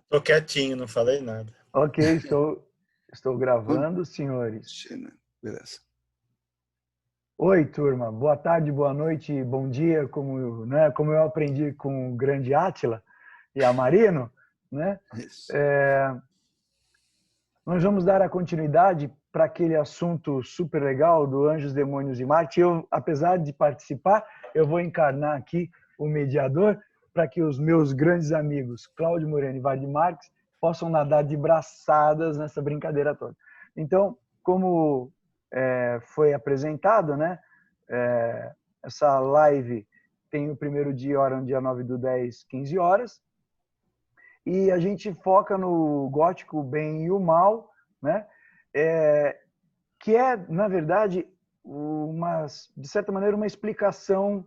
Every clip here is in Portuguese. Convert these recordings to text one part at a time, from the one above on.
Tô quietinho, não falei nada. Ok, estou gravando, senhores. Beleza. Oi, turma. Boa tarde, boa noite, bom dia, como eu aprendi com o grande Átila e a Marino, né? Isso. Nós vamos dar a continuidade para aquele assunto super legal do Anjos, Demônios e Marte. Eu, apesar de participar, eu vou encarnar aqui o mediador para que os meus grandes amigos Cláudio Moreno e Vardy Marques possam nadar de braçadas nessa brincadeira toda. Então, como foi apresentado, né? Essa live tem o primeiro dia, hora, no dia 9/10, 15 horas. E a gente foca no gótico, o bem e o mal, né? Que é, na verdade, de certa maneira, uma explicação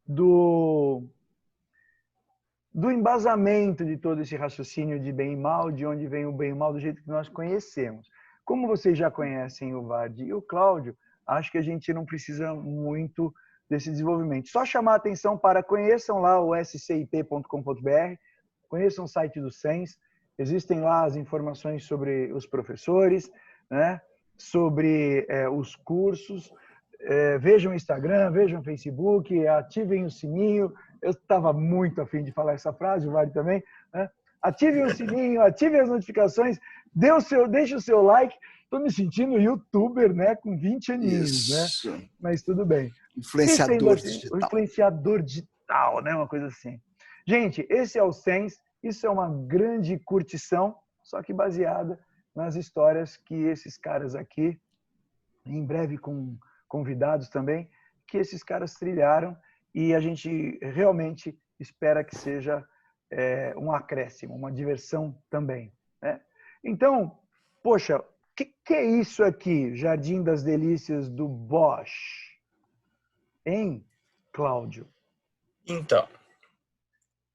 do embasamento de todo esse raciocínio de bem e mal, de onde vem o bem e o mal, do jeito que nós conhecemos. Como vocês já conhecem o Vardy e o Cláudio, acho que a gente não precisa muito desse desenvolvimento. Só chamar a atenção para conheçam lá o scip.com.br, conheçam o site do SENS, existem lá as informações sobre os professores, né? Sobre os cursos, vejam o Instagram, vejam o Facebook, ativem o sininho. Eu estava muito afim de falar essa frase, o Vardy também, né? Ativem o sininho, ativem as notificações, deixe o seu like. Estou me sentindo youtuber, né? Com 20 aninhos, Isso. né? Mas tudo bem. Influenciador assim, digital. O influenciador digital, né? Uma coisa assim. Gente, esse é o SENS. Isso é uma grande curtição, só que baseada nas histórias que esses caras aqui, em breve com convidados também, que esses caras trilharam, e a gente realmente espera que seja um acréscimo, uma diversão também, né? Então, poxa, o que é isso aqui, Jardim das Delícias do Bosch? Hein, Cláudio? Então,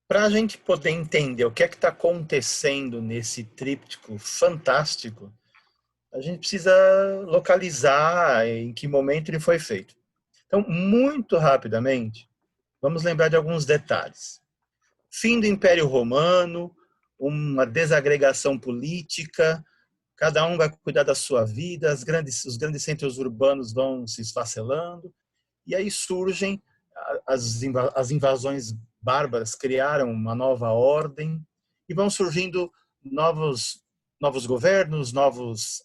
para a gente poder entender o que é que está acontecendo nesse tríptico fantástico, a gente precisa localizar em que momento ele foi feito. Então, muito rapidamente, vamos lembrar de alguns detalhes. Fim do Império Romano, uma desagregação política, cada um vai cuidar da sua vida, os grandes centros urbanos vão se esfacelando, e aí surgem as invasões bárbaras, criaram uma nova ordem, e vão surgindo novos governos,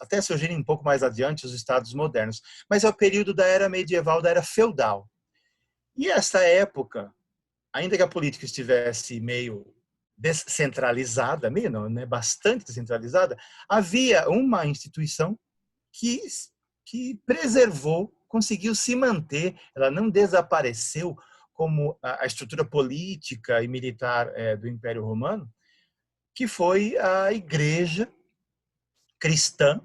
até surgirem um pouco mais adiante os estados modernos. Mas é o período da era medieval, da era feudal. E essa época, ainda que a política estivesse meio descentralizada, meio não, né, bastante descentralizada, havia uma instituição que, que preservou, conseguiu se manter, ela não desapareceu como a estrutura política e militar do Império Romano, que foi a Igreja Cristã.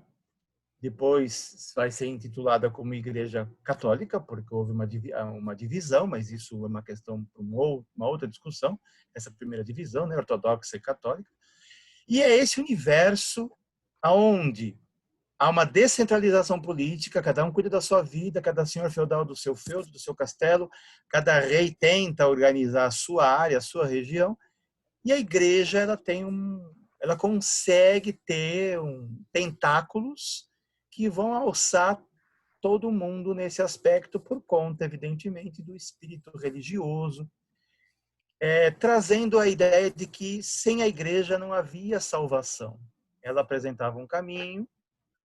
Depois vai ser intitulada como Igreja Católica, porque houve uma divisão, mas isso é uma questão para uma outra discussão, essa primeira divisão, né, ortodoxa e católica. E é esse universo onde há uma descentralização política, cada um cuida da sua vida, cada senhor feudal do seu feudo, do seu castelo, cada rei tenta organizar a sua área, a sua região, e a igreja ela consegue ter tentáculos que vão alçar todo mundo nesse aspecto por conta, evidentemente, do espírito religioso, trazendo a ideia de que sem a igreja não havia salvação. Ela apresentava um caminho,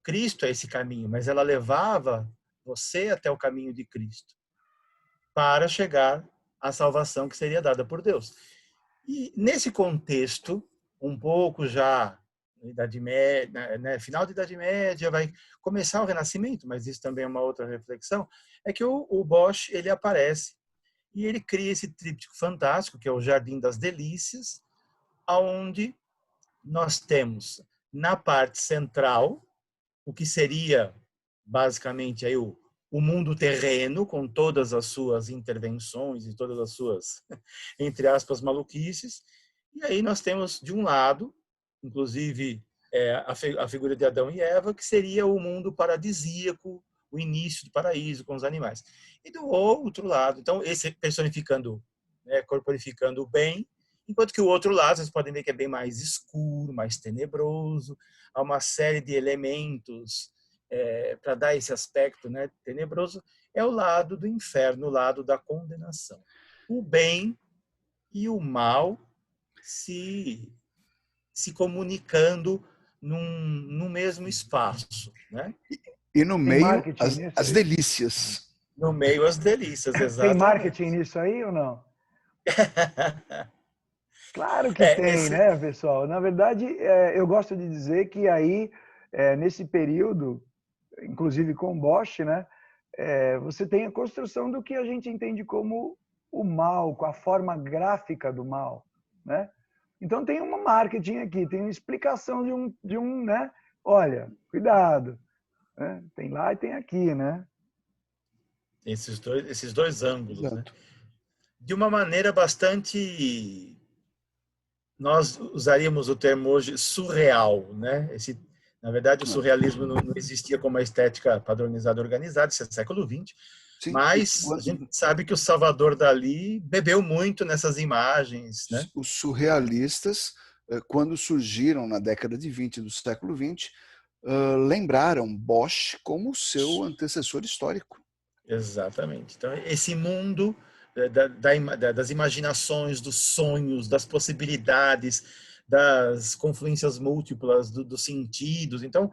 Cristo é esse caminho, mas ela levava você até o caminho de Cristo para chegar à salvação que seria dada por Deus. E nesse contexto, um pouco já na Idade Média, né, final da Idade Média, vai começar o Renascimento, mas isso também é uma outra reflexão, é que o Bosch ele aparece e ele cria esse tríptico fantástico, que é o Jardim das Delícias, onde nós temos na parte central o que seria basicamente aí o mundo terreno, com todas as suas intervenções e todas as suas, entre aspas, maluquices. E aí nós temos, de um lado, inclusive, a figura de Adão e Eva, que seria o mundo paradisíaco, o início do paraíso com os animais. E do outro lado, então, esse personificando, corporificando o bem, Enquanto que o outro lado, vocês podem ver que é bem mais escuro, mais tenebroso, há uma série de elementos para dar esse aspecto, né, tenebroso, é o lado do inferno, o lado da condenação. O bem e o mal se comunicando num mesmo espaço, né? E no Tem meio, marketing nisso as aí? delícias. No meio, as delícias, Tem exatamente. marketing nisso aí ou não? Claro que tem, Nesse... né, pessoal? Na verdade, eu gosto de dizer que aí, nesse período, inclusive com Bosch, né, você tem a construção do que a gente entende como o mal, com a forma gráfica do mal, né? Então tem uma marketing aqui, tem uma explicação de um, né? Olha, cuidado, né? Tem lá e tem aqui, né? esses dois ângulos, né? Exato. De uma maneira bastante, nós usaríamos o termo hoje surreal, né? Na verdade, o surrealismo não existia como uma estética padronizada organizada, isso é século XX, Sim. mas a gente sabe que o Salvador Dalí bebeu muito nessas imagens, né? Os surrealistas, quando surgiram na década de 20 do século XX, lembraram Bosch como seu antecessor histórico. Exatamente. Então, esse mundo das imaginações, dos sonhos, das possibilidades, das confluências múltiplas dos sentidos. Então,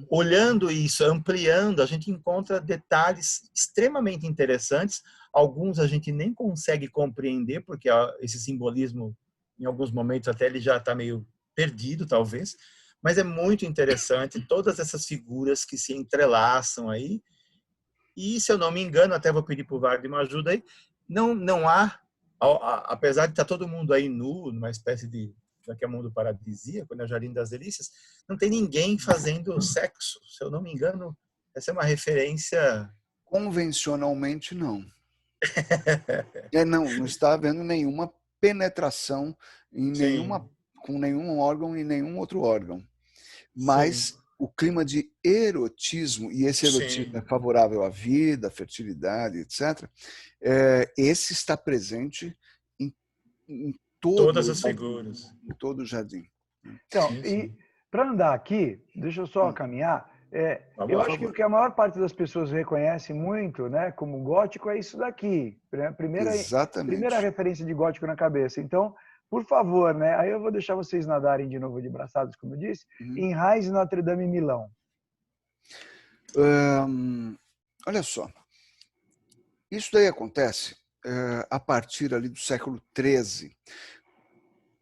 olhando isso, ampliando, a gente encontra detalhes extremamente interessantes. Alguns a gente nem consegue compreender, porque esse simbolismo, em alguns momentos, até ele já está meio perdido, talvez. Mas é muito interessante todas essas figuras que se entrelaçam aí. E, se eu não me engano, até vou pedir para o Wagner uma ajuda aí, não há, apesar de estar todo mundo aí nu, numa espécie de, já que é mundo paradisíaco, né, Jardim das Delícias, não tem ninguém fazendo sexo. Se eu não me engano, essa é uma referência... Convencionalmente, não. Não está havendo nenhuma penetração Sim, com nenhum órgão e nenhum outro órgão. sim, Mas o clima de erotismo, e esse erotismo sim. é favorável à vida, à fertilidade, etc., esse está presente em Todas todo o as jardim. figuras. Em todo o jardim. Então, Sim, e sim. para andar aqui, deixa eu só caminhar. Vamos Eu lá. Por acho que o favor. que a maior parte das pessoas reconhece muito, né, como gótico, é isso daqui. Primeira Exatamente. referência de gótico na cabeça. Então, por favor, né, aí eu vou deixar vocês nadarem de novo de braçadas, como eu disse, Uhum. em Raiz Notre Dame Milão. Olha só, isso daí acontece a partir ali do século XIII,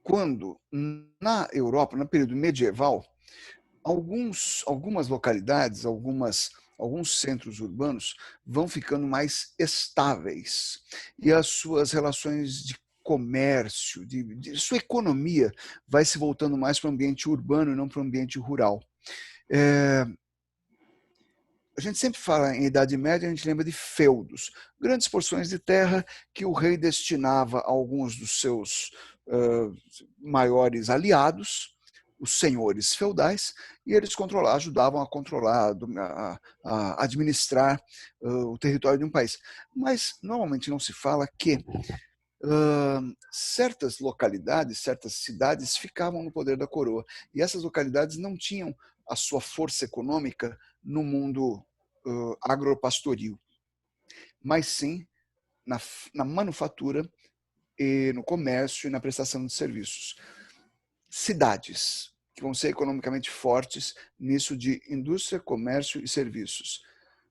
quando na Europa, no período medieval, algumas localidades, alguns centros urbanos vão ficando mais estáveis e as suas relações de comércio, de sua economia vai se voltando mais para o ambiente urbano e não para o ambiente rural. A gente sempre fala em Idade Média, a gente lembra de feudos, grandes porções de terra que o rei destinava a alguns dos seus maiores aliados, os senhores feudais, e eles ajudavam a controlar, a administrar o território de um país. Mas normalmente não se fala que certas localidades, certas cidades ficavam no poder da coroa, e essas localidades não tinham a sua força econômica no mundo agropastoril, mas sim na manufatura, e no comércio e na prestação de serviços. Cidades que vão ser economicamente fortes nisso de indústria, comércio e serviços.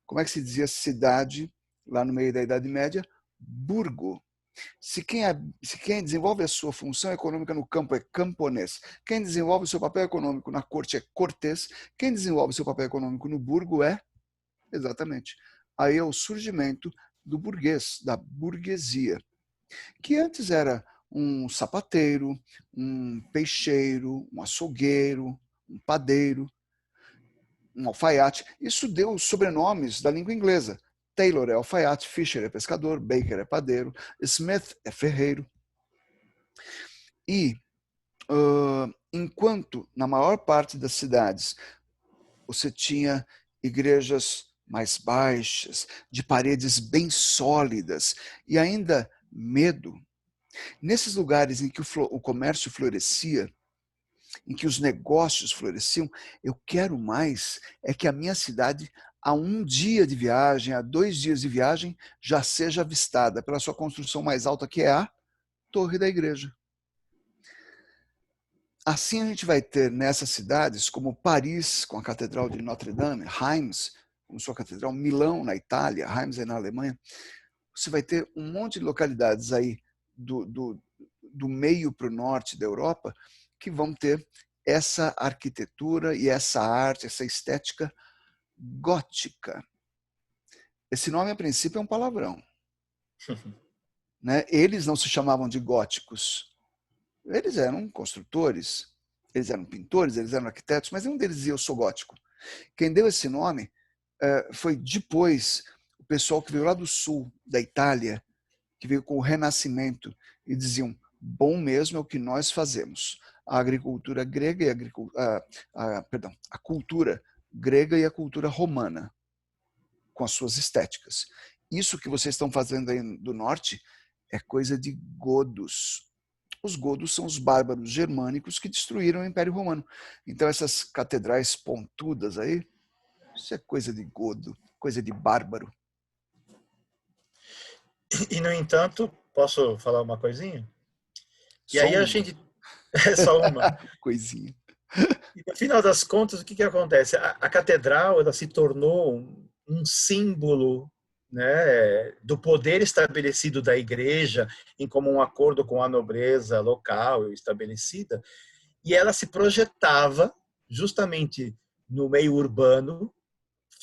Como é que se dizia cidade lá no meio da Idade Média? Burgo. Se quem desenvolve a sua função econômica no campo é camponês, quem desenvolve o seu papel econômico na corte é cortês, quem desenvolve o seu papel econômico no burgo é, exatamente, aí é o surgimento do burguês, da burguesia, que antes era um sapateiro, um peixeiro, um açougueiro, um padeiro, um alfaiate. Isso deu os sobrenomes da língua inglesa. Taylor é alfaiate, Fisher é pescador, Baker é padeiro, Smith é ferreiro. E enquanto na maior parte das cidades você tinha igrejas mais baixas, de paredes bem sólidas, e ainda medo, Nesses lugares em que o comércio florescia, em que os negócios floresciam, eu quero mais é que a minha cidade, a 1 dia de viagem, a 2 dias de viagem, já seja avistada pela sua construção mais alta, que é a Torre da Igreja. Assim a gente vai ter nessas cidades, como Paris, com a Catedral de Notre-Dame, Reims, com sua catedral, Milão, na Itália, Reims é na Alemanha, você vai ter um monte de localidades aí do meio para o norte da Europa que vão ter essa arquitetura e essa arte, essa estética gótica. Esse nome, a princípio, é um palavrão. Né? Eles não se chamavam de góticos. Eles eram construtores, eles eram pintores, eles eram arquitetos, mas nenhum deles dizia eu sou gótico. Quem deu esse nome foi depois o pessoal que veio lá do sul da Itália, que veio com o Renascimento e diziam, bom mesmo é o que nós fazemos. A agricultura grega e a cultura grega e a cultura romana, com as suas estéticas. Isso que vocês estão fazendo aí do norte é coisa de godos. Os godos são os bárbaros germânicos que destruíram o Império Romano. Então essas catedrais pontudas aí, isso é coisa de godo, coisa de bárbaro. E, no entanto, posso falar uma coisinha? E Só aí a uma. gente... É só uma. Coisinha. E no final das contas, o que acontece? A catedral ela se tornou um símbolo, né, do poder estabelecido da igreja em comum acordo com a nobreza local estabelecida, e ela se projetava justamente no meio urbano,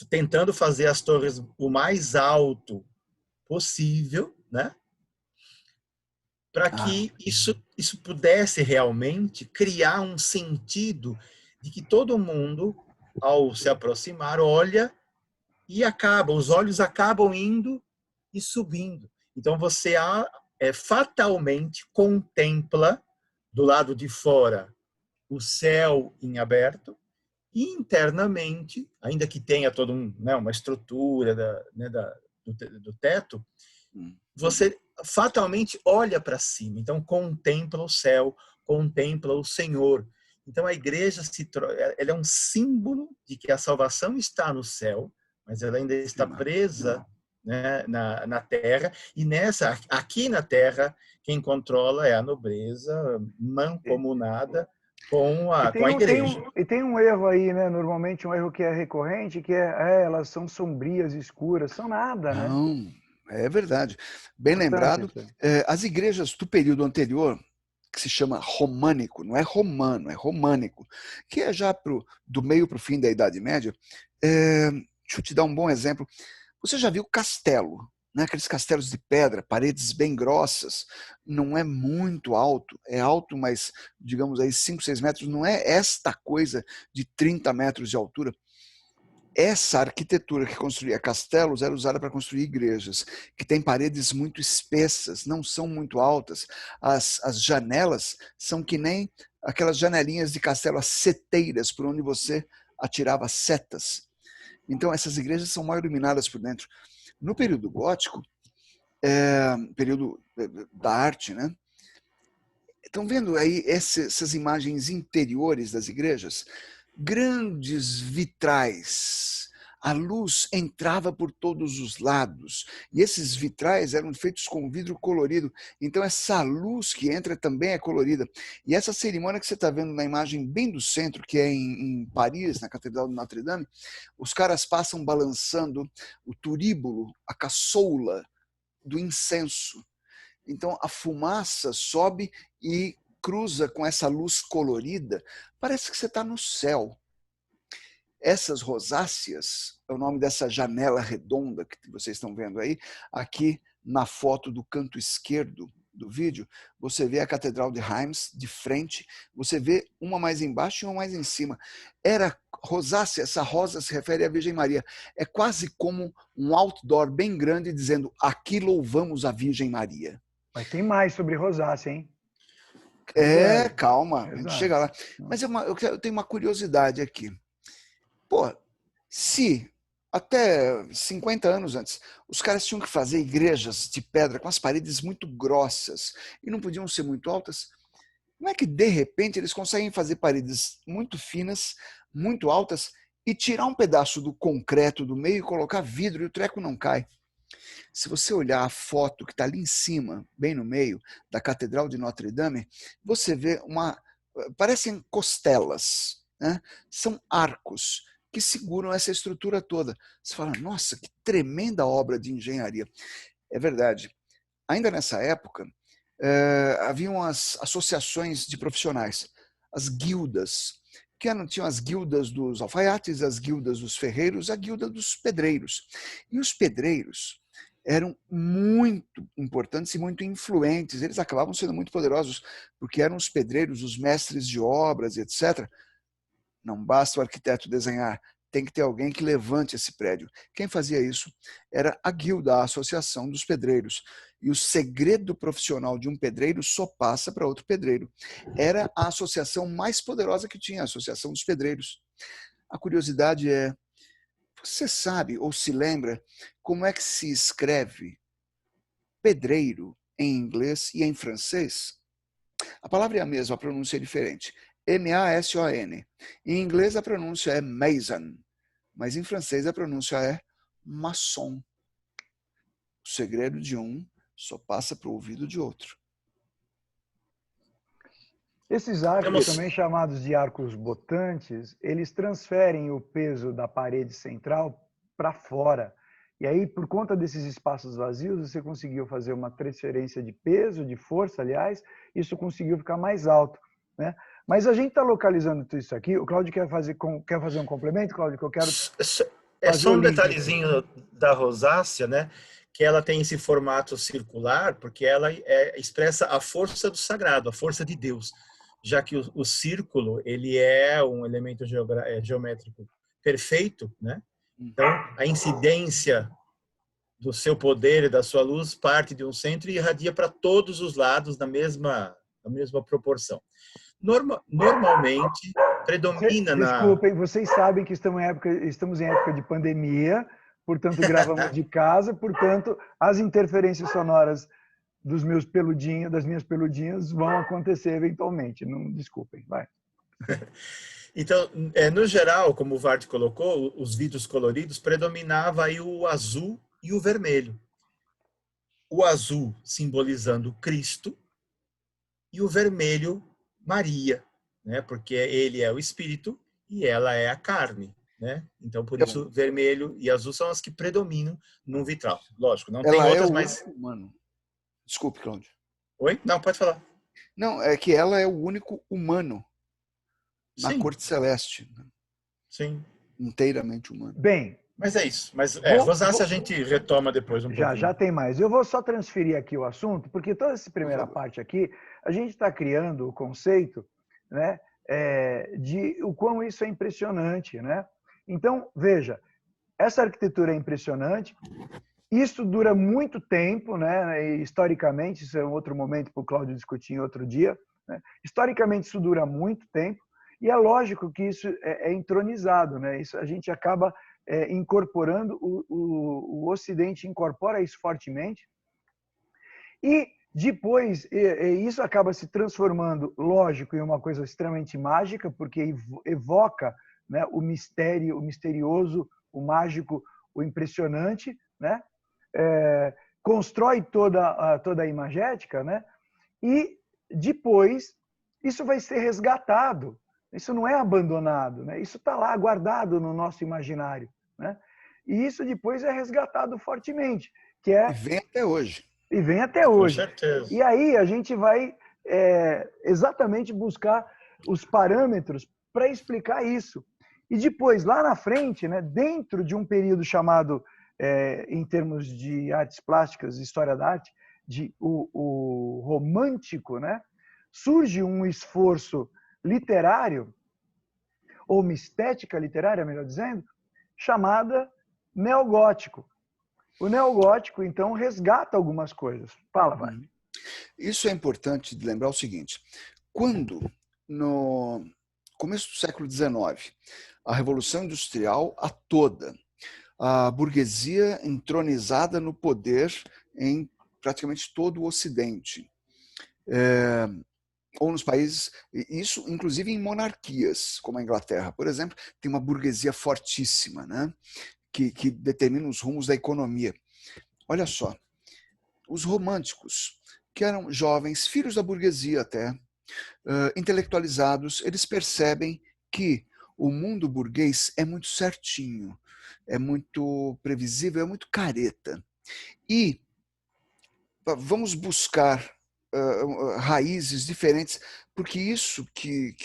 tentando fazer as torres o mais alto possível, né, para que isso pudesse realmente criar um sentido de que todo mundo, ao se aproximar, olha e os olhos acabam indo e subindo. Então você fatalmente contempla do lado de fora o céu em aberto e internamente, ainda que tenha toda uma estrutura do teto, você fatalmente olha para cima, então contempla o céu, contempla o Senhor. Então a igreja ela é um símbolo de que a salvação está no céu, mas ela ainda está presa, né, na terra, e aqui na terra quem controla é a nobreza mancomunada com a igreja. E tem um erro aí, né? Normalmente um erro que é recorrente, que elas são sombrias, escuras, são nada, né? Não, é verdade. Bem lembrado, as igrejas do período anterior, que se chama românico, não é romano, é românico, que é já do meio para o fim da Idade Média. Deixa eu te dar um bom exemplo. Você já viu castelo, né? Aqueles castelos de pedra, paredes bem grossas, não é muito alto, é alto, mas digamos aí 5, 6 metros, não é esta coisa de 30 metros de altura. Essa arquitetura que construía castelos era usada para construir igrejas, que tem paredes muito espessas, não são muito altas. As janelas são que nem aquelas janelinhas de castelo, as seteiras, por onde você atirava setas. Então essas igrejas são mal iluminadas por dentro. No período gótico, período da arte, né? Estão vendo aí essas imagens interiores das igrejas? Grandes vitrais. A luz entrava por todos os lados. E esses vitrais eram feitos com vidro colorido. Então essa luz que entra também é colorida. E essa cerimônia que você está vendo na imagem bem do centro, que é em Paris, na Catedral de Notre-Dame, os caras passam balançando o turíbulo, a caçoula do incenso. Então a fumaça sobe e cruza com essa luz colorida, parece que você está no céu. Essas rosáceas, é o nome dessa janela redonda que vocês estão vendo aí, aqui na foto do canto esquerdo do vídeo, você vê a Catedral de Reims de frente, você vê uma mais embaixo e uma mais em cima. Era rosácea, essa rosa se refere à Virgem Maria. É quase como um outdoor bem grande dizendo, aqui louvamos a Virgem Maria. Mas tem mais sobre rosácea, hein? Calma, a gente chega lá. Mas eu tenho uma curiosidade aqui. Pô, se até 50 anos antes, os caras tinham que fazer igrejas de pedra com as paredes muito grossas e não podiam ser muito altas. Como é que, de repente, eles conseguem fazer paredes muito finas, muito altas e tirar um pedaço do concreto do meio e colocar vidro e o treco não cai? Se você olhar a foto que está ali em cima, bem no meio, da Catedral de Notre Dame, você vê parecem costelas, né? São arcos que seguram essa estrutura toda. Você fala, nossa, que tremenda obra de engenharia. É verdade. Ainda nessa época, haviam as associações de profissionais, as guildas, que tinham as guildas dos alfaiates, as guildas dos ferreiros, a guilda dos pedreiros. E os pedreiros eram muito importantes e muito influentes, eles acabavam sendo muito poderosos, porque eram os pedreiros, os mestres de obras, etc. Não basta o arquiteto desenhar, tem que ter alguém que levante esse prédio. Quem fazia isso era a guilda, a associação dos pedreiros. E o segredo profissional de um pedreiro só passa para outro pedreiro. Era a associação mais poderosa que tinha, a Associação dos Pedreiros. A curiosidade é, você sabe ou se lembra como é que se escreve pedreiro em inglês e em francês? A palavra é a mesma, a pronúncia é diferente. M-A-S-O-N. Em inglês a pronúncia é mason, mas em francês a pronúncia é maçon. O segredo de um só passa para o ouvido de outro. Esses arcos, também chamados de arcos botantes, eles transferem o peso da parede central para fora. E aí, por conta desses espaços vazios, você conseguiu fazer uma transferência de peso, de força, aliás, isso conseguiu ficar mais alto, né? Mas a gente está localizando tudo isso aqui. O Cláudio quer fazer um complemento, Cláudio, que eu quero É só um detalhezinho da rosácea, né? Que ela tem esse formato circular, porque ela expressa a força do sagrado, a força de Deus, já que o círculo ele é um elemento geométrico perfeito, né? Então, a incidência do seu poder e da sua luz parte de um centro e irradia para todos os lados na mesma proporção. Normalmente, predomina Desculpem, vocês sabem que estamos em época de pandemia, portanto, gravamos de casa, portanto, as interferências sonoras das minhas peludinhas vão acontecer eventualmente. Não desculpem, vai. Então, no geral, como o Vard colocou, os vidros coloridos predominava aí o azul e o vermelho. O azul simbolizando Cristo e o vermelho Maria, né? Porque ele é o espírito e ela é a carne, né? Então, por isso, vermelho e azul são as que predominam num vitral. Lógico, não tem outras, mas... humano. Desculpe, Cláudio. Oi? Não, pode falar. Não, é que ela é o único humano na Sim. corte celeste. Sim. Inteiramente humano. Bem, mas é isso. Mas rosácea a gente retoma depois um pouquinho. Já tem mais. Eu vou só transferir aqui o assunto, porque toda essa primeira parte aqui, a gente está criando o conceito, né, de o quão isso é impressionante, né? Então, veja, essa arquitetura é impressionante, isso dura muito tempo, né? E, historicamente, isso é um outro momento para o Cláudio discutir em outro dia, né? Historicamente, isso dura muito tempo, e é lógico que isso é entronizado, né? Isso a gente acaba incorporando, o Ocidente incorpora isso fortemente, e depois isso acaba se transformando, lógico, em uma coisa extremamente mágica, porque evoca, né, o mistério, o misterioso, o mágico, o impressionante, né? Constrói toda a imagética, né? E depois isso vai ser resgatado. Isso não é abandonado, né? Isso está lá guardado no nosso imaginário, né? E isso depois é resgatado fortemente, que é... E vem até hoje. E vem até hoje. Com certeza. E aí a gente vai exatamente buscar os parâmetros para explicar isso. E depois, lá na frente, né, dentro de um período chamado, em termos de artes plásticas, história da arte, o romântico, né, surge um esforço literário, ou uma estética literária, melhor dizendo, chamada neogótico. O neogótico, então, resgata algumas coisas. Fala, vai. Isso é importante de lembrar o seguinte. Quando, no começo do século XIX, a Revolução Industrial a toda a burguesia entronizada no poder em praticamente todo o Ocidente. Ou nos países, isso inclusive em monarquias, como a Inglaterra, por exemplo, tem uma burguesia fortíssima, né? que determina os rumos da economia. Olha só, os românticos, que eram jovens, filhos da burguesia até, intelectualizados, eles percebem que o mundo burguês é muito certinho, é muito previsível, é muito careta. E vamos buscar raízes diferentes, porque isso que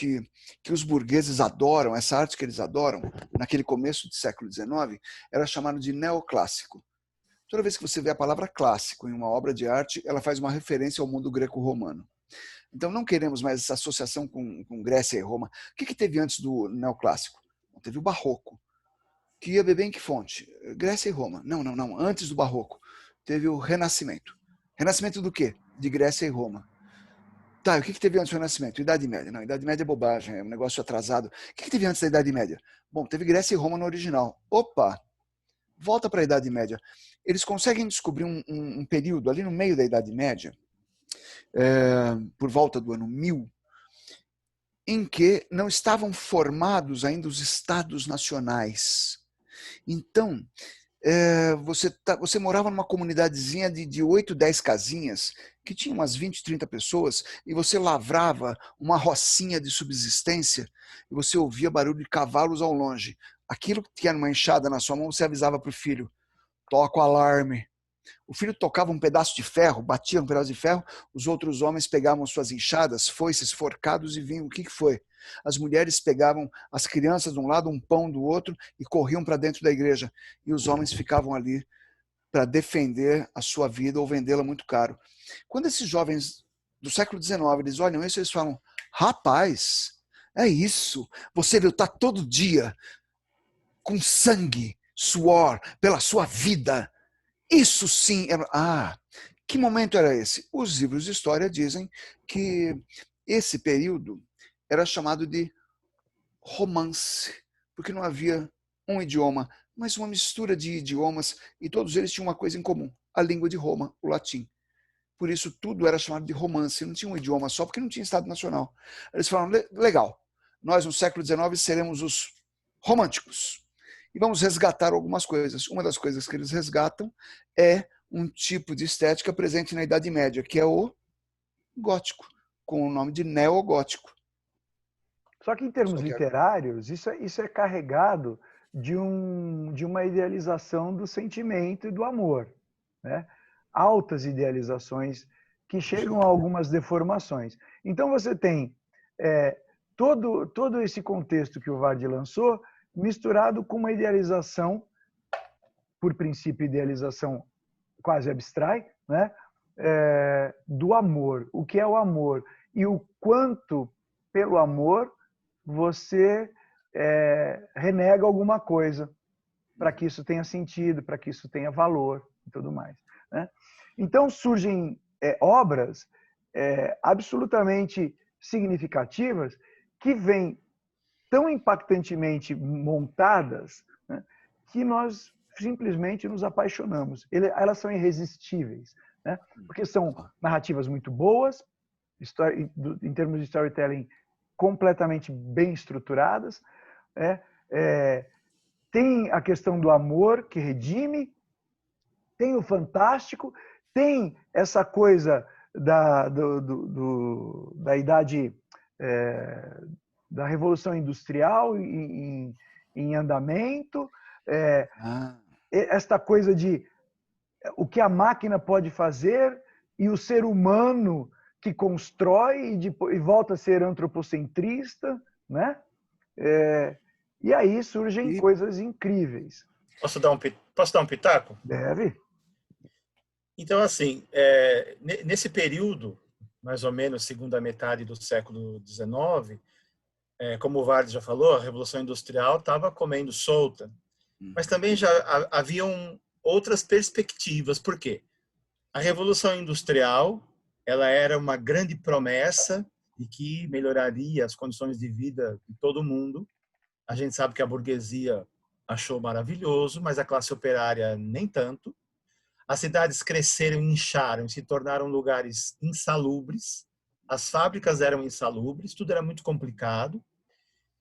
os burgueses adoram, essa arte que eles adoram, naquele começo do século XIX, era chamado de neoclássico. Toda vez que você vê a palavra clássico em uma obra de arte, ela faz uma referência ao mundo greco-romano. Então não queremos mais essa associação com Grécia e Roma. O que teve antes do neoclássico? Teve o barroco, que ia beber em que fonte? Grécia e Roma. Não. Antes do barroco, teve o renascimento. Renascimento do quê? De Grécia e Roma. Tá, o que teve antes do Renascimento? Idade Média. Não, Idade Média é bobagem, é um negócio atrasado. O que teve antes da Idade Média? Bom, teve Grécia e Roma no original. Opa! Volta para a Idade Média. Eles conseguem descobrir um período ali no meio da Idade Média, por volta do ano 1000, em que não estavam formados ainda os estados nacionais. Então, você morava numa comunidadezinha de 8, 10 casinhas, que tinha umas 20, 30 pessoas, e você lavrava uma rocinha de subsistência, e você ouvia barulho de cavalos ao longe. Aquilo que tinha uma enxada na sua mão, você avisava para o filho, toca o alarme. O filho tocava um pedaço de ferro, batia um pedaço de ferro, os outros homens pegavam suas enxadas, foices, forcados e vinham. O que foi? As mulheres pegavam as crianças de um lado, um pão do outro e corriam para dentro da igreja. E os homens ficavam ali para defender a sua vida ou vendê-la muito caro. Quando esses jovens do século XIX, eles olham isso, eles falam, rapaz, é isso, você lutar todo dia com sangue, suor, pela sua vida. Isso sim era... que momento era esse? Os livros de história dizem que esse período era chamado de romance, porque não havia um idioma, mas uma mistura de idiomas, e todos eles tinham uma coisa em comum, a língua de Roma, o latim. Por isso tudo era chamado de romance, não tinha um idioma só, porque não tinha Estado Nacional. Eles falaram, legal, nós no século XIX seremos os românticos, e vamos resgatar algumas coisas. Uma das coisas que eles resgatam é um tipo de estética presente na Idade Média, que é o gótico, com o nome de neogótico. Só que em termos literários, isso é carregado de uma idealização do sentimento e do amor, né? Altas idealizações que chegam a algumas deformações. Então você tem todo esse contexto que o Vardy lançou, misturado com uma idealização, por princípio, idealização quase abstrai, né? Do amor. O que é o amor? E o quanto, pelo amor, você renega alguma coisa para que isso tenha sentido, para que isso tenha valor e tudo mais, né? Então surgem obras absolutamente significativas que vêm tão impactantemente montadas, né, que nós simplesmente nos apaixonamos. Elas são irresistíveis, né, porque são narrativas muito boas, em termos de storytelling completamente bem estruturadas, tem a questão do amor que redime, tem o fantástico, tem essa coisa da idade da Revolução Industrial em andamento, esta coisa de o que a máquina pode fazer e o ser humano que constrói e volta a ser antropocentrista, né? E aí surgem coisas incríveis. Posso dar um pitaco? Deve. Então, assim, nesse período, mais ou menos segunda metade do século XIX, como o Vardy já falou, a Revolução Industrial estava comendo solta, mas também já haviam outras perspectivas. Por quê? A Revolução Industrial, ela era uma grande promessa de que melhoraria as condições de vida de todo mundo. A gente sabe que a burguesia achou maravilhoso, mas a classe operária nem tanto. As cidades cresceram, incharam, se tornaram lugares insalubres. As fábricas eram insalubres, tudo era muito complicado.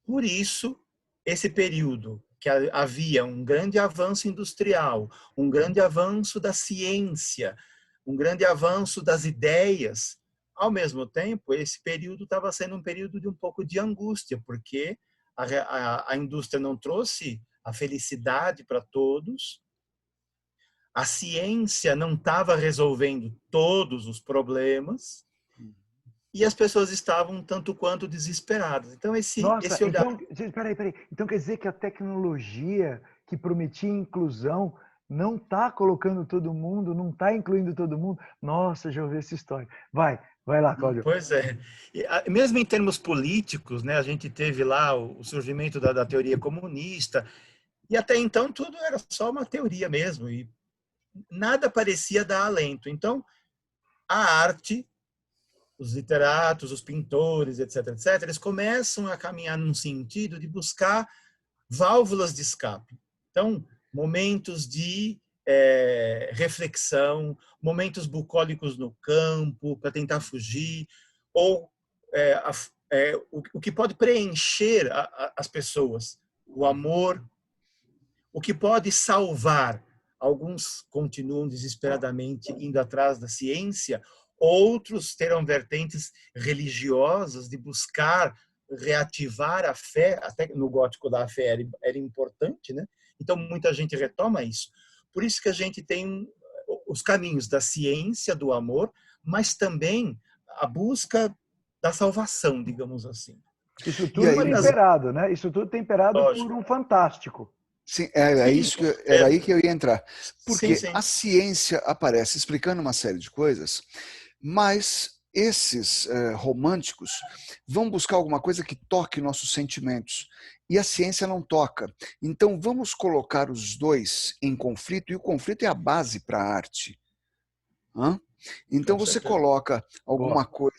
Por isso, esse período que havia um grande avanço industrial, um grande avanço da ciência, um grande avanço das ideias, ao mesmo tempo, esse período estava sendo um período de um pouco de angústia, porque a indústria não trouxe a felicidade para todos, a ciência não estava resolvendo todos os problemas, e as pessoas estavam tanto quanto desesperadas. Então, Nossa, esse olhar... então, peraí. Então quer dizer que a tecnologia que prometia inclusão não está colocando todo mundo, não está incluindo todo mundo? Nossa, já ouvi essa história. Vai lá, Cláudio. Pois é. E, mesmo em termos políticos, né, a gente teve lá o surgimento da teoria comunista, e até então tudo era só uma teoria mesmo, e nada parecia dar alento. Então, a arte, os literatos, os pintores, etc., etc., eles começam a caminhar num sentido de buscar válvulas de escape. Então, momentos de reflexão, momentos bucólicos no campo para tentar fugir, ou o que pode preencher as pessoas, o amor, o que pode salvar. Alguns continuam desesperadamente indo atrás da ciência, outros terão vertentes religiosas de buscar reativar a fé, até no gótico da fé era importante, né? Então muita gente retoma isso. Por isso que a gente tem os caminhos da ciência, do amor, mas também a busca da salvação, digamos assim. Isso E tudo aí, temperado, né? Isso tudo temperado por lógico. um fantástico. sim, Sim, era aí que eu ia entrar. sim, Porque sim. a ciência aparece explicando uma série de coisas, mas esses românticos vão buscar alguma coisa que toque nossos sentimentos. E a ciência não toca. Então vamos colocar os dois em conflito, e o conflito é a base para a arte. Hã? Então Com você certeza. coloca alguma Boa. coisa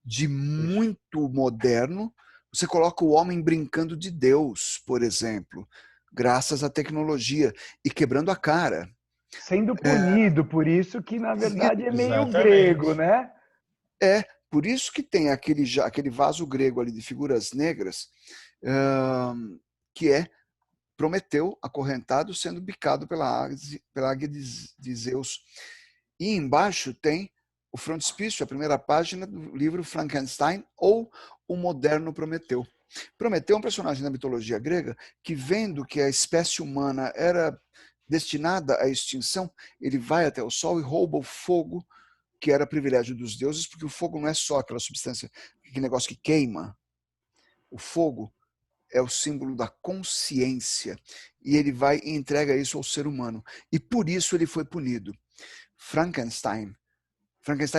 de Isso. muito moderno, você coloca o homem brincando de Deus, por exemplo, graças à tecnologia, e quebrando a cara. Sendo punido por isso, que na verdade é meio grego, Exatamente. né? É, por isso que tem aquele vaso grego ali de figuras negras, que é Prometeu acorrentado sendo bicado pela águia de Zeus. E embaixo tem o frontispício, a primeira página do livro Frankenstein, ou O Moderno Prometeu. Prometeu é um personagem da mitologia grega que, vendo que a espécie humana era destinada à extinção, ele vai até o sol e rouba o fogo, que era privilégio dos deuses, porque o fogo não é só aquela substância, aquele negócio que queima. O fogo é o símbolo da consciência, e ele vai e entrega isso ao ser humano. E por isso ele foi punido. Frankenstein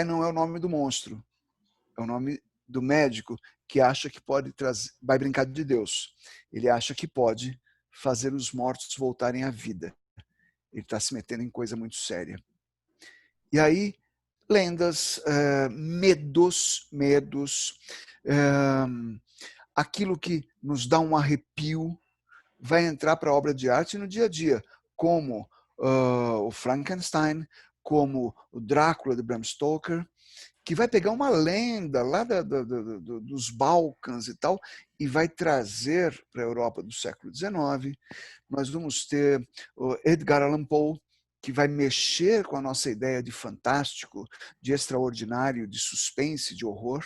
não é o nome do monstro, é o nome do médico que acha que pode trazer, vai brincar de Deus. Ele acha que pode fazer os mortos voltarem à vida. Ele está se metendo em coisa muito séria. E aí, lendas, medos, aquilo que nos dá um arrepio vai entrar para a obra de arte no dia a dia, como o Frankenstein, como o Drácula de Bram Stoker, que vai pegar uma lenda lá dos Balcãs e tal, e vai trazer para a Europa do século XIX. Nós vamos ter o Edgar Allan Poe, que vai mexer com a nossa ideia de fantástico, de extraordinário, de suspense, de horror.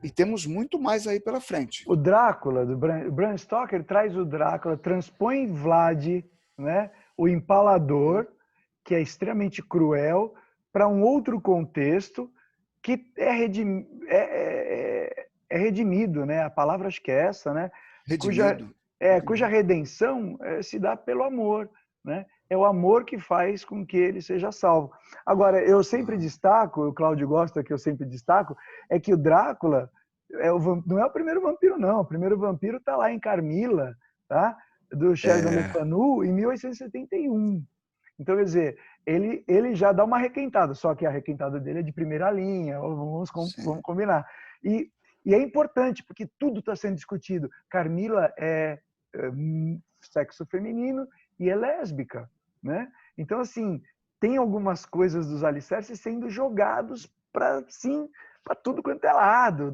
E temos muito mais aí pela frente. O Drácula, do Bram Stoker, traz o Drácula, transpõe Vlad, né, o empalador, que é extremamente cruel, para um outro contexto que é redimido, né? A palavra acho que é essa, né? Redimido. Cuja redenção se dá pelo amor, né? É o amor que faz com que ele seja salvo. Agora, eu sempre destaco, o Cláudio gosta que eu sempre destaco, é que o Drácula não é o primeiro vampiro, não. O primeiro vampiro está lá em Carmila, tá? Do Sheridan Le Fanu, em 1871. Então, quer dizer, ele já dá uma requentada, só que a requentada dele é de primeira linha, vamos combinar. E é importante, porque tudo está sendo discutido. Carmila sexo feminino e é lésbica, né? Então, assim, tem algumas coisas dos alicerces sendo jogados para, sim, para tudo quanto é lado.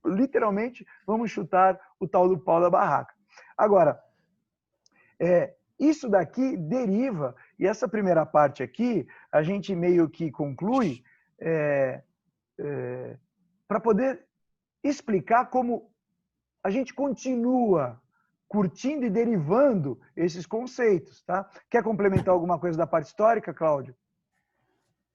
Literalmente, vamos chutar o tal do pau da barraca. Agora, isso daqui deriva, e essa primeira parte aqui, a gente meio que conclui para poder explicar como a gente continua curtindo e derivando esses conceitos, tá? Quer complementar alguma coisa da parte histórica, Cláudio?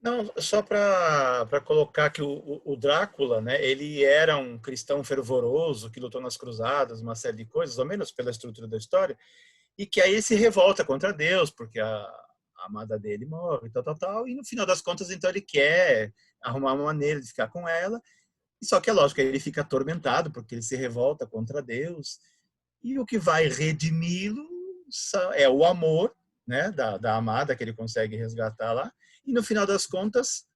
Não, só para colocar que o Drácula, né, ele era um cristão fervoroso que lutou nas cruzadas, uma série de coisas, ao menos pela estrutura da história, e que aí se revolta contra Deus, porque a amada dele morre, tal, e no final das contas, então, ele quer arrumar uma maneira de ficar com ela, e só que é lógico, ele fica atormentado, porque ele se revolta contra Deus, e o que vai redimi-lo é o amor, né, da amada que ele consegue resgatar lá, e no final das contas,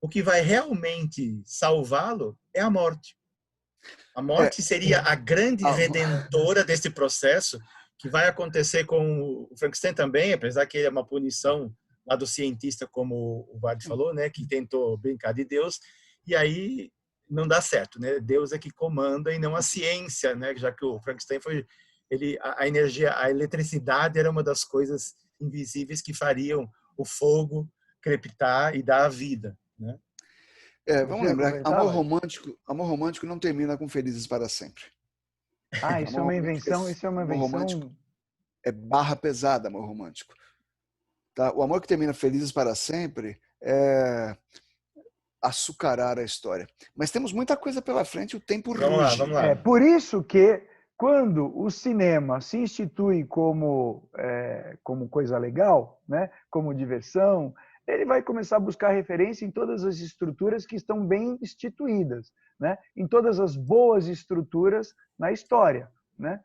o que vai realmente salvá-lo é a morte. A morte seria a grande redentora desse processo, que vai acontecer com o Frankenstein também, apesar que ele é uma punição lá do cientista, como o Vard falou, né, que tentou brincar de Deus, e aí não dá certo, né? Deus é que comanda e não a ciência, né? Já que o Frankenstein foi a energia, a eletricidade era uma das coisas invisíveis que fariam o fogo crepitar e dar a vida, né? Vamos lembrar, amor romântico não termina com felizes para sempre. Isso é uma invenção, Amor romântico é barra pesada, amor romântico. Tá? O amor que termina felizes para sempre é açucarar a história. Mas temos muita coisa pela frente, o tempo ruge. Vamos lá. Por isso que quando o cinema se institui como coisa legal, né, como diversão, ele vai começar a buscar referência em todas as estruturas que estão bem instituídas, né, em todas as boas estruturas na história, né,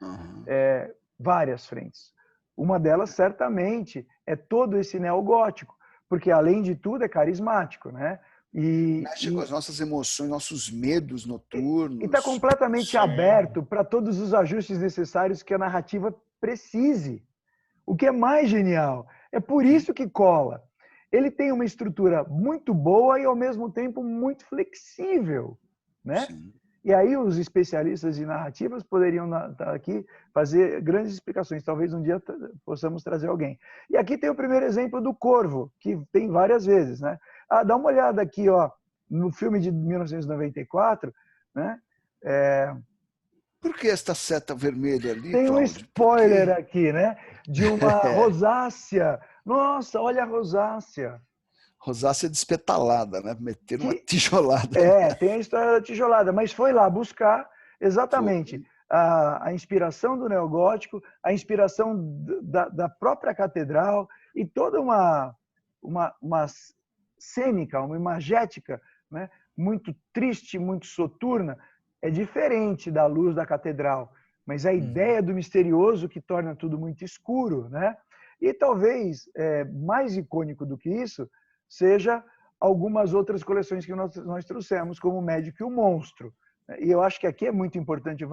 várias frentes. Uma delas, certamente, é todo esse neogótico, porque, além de tudo, é carismático, né? Mexe com as nossas emoções, nossos medos noturnos. E está completamente aberto para todos os ajustes necessários que a narrativa precise. O que é mais genial. É por isso que cola. Ele tem uma estrutura muito boa e, ao mesmo tempo, muito flexível, né? Sim. E aí os especialistas em narrativas poderiam estar aqui fazer grandes explicações. Talvez um dia possamos trazer alguém. E aqui tem o primeiro exemplo do Corvo, que tem várias vezes, né? Dá uma olhada aqui, ó, no filme de 1994, né? Por que esta seta vermelha ali, Tem um Cláudio? spoiler aqui, né? De uma rosácea. Nossa, olha a rosácea. Rosácea despetalada, né? Meter uma tijolada. Tem a história da tijolada, mas foi lá buscar exatamente a inspiração do neogótico, a inspiração da própria catedral e toda uma cênica, uma imagética, né? Muito triste, muito soturna. É diferente da luz da catedral, mas a ideia do misterioso que torna tudo muito escuro, né? E talvez mais icônico do que isso seja algumas outras coleções que nós trouxemos, como O Médico e o Monstro. E eu acho que aqui é muito importante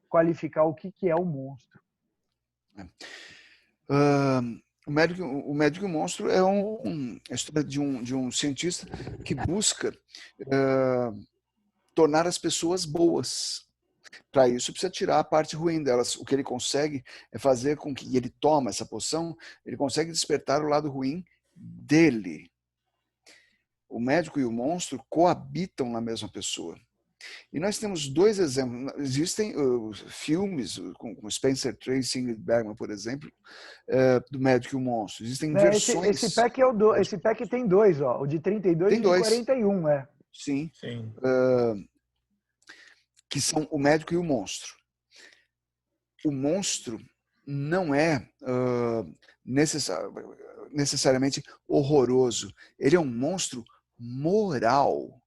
qualificar o que é o monstro. O Médico e o Monstro é a história de um cientista que busca tornar as pessoas boas. Para isso, precisa tirar a parte ruim delas. O que ele consegue é fazer com que ele toma essa poção, ele consegue despertar o lado ruim dele. O médico e o monstro coabitam na mesma pessoa. E nós temos dois exemplos. Existem filmes com Spencer Tracy e Ingrid Bergman, por exemplo, do médico e o monstro. Existem versões... Esse pack tem dois, ó, o de 32 e o de 41. Sim. Que são o médico e o monstro. O monstro não é necessariamente horroroso. Ele é um monstro moral.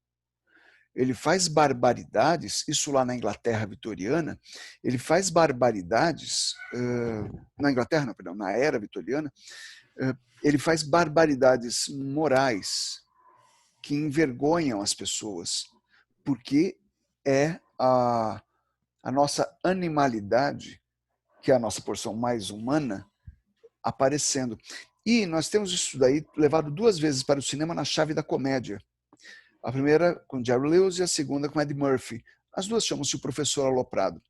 Ele faz barbaridades, isso lá na Inglaterra vitoriana, ele faz barbaridades, na Inglaterra, não, perdão, na era vitoriana, ele faz barbaridades morais que envergonham as pessoas, porque é a nossa animalidade que é a nossa porção mais humana, aparecendo. E nós temos isso daí levado 2 vezes para o cinema na chave da comédia. A primeira com Jerry Lewis e a segunda com Ed Murphy. As duas chamam-se O Professor Aloprado.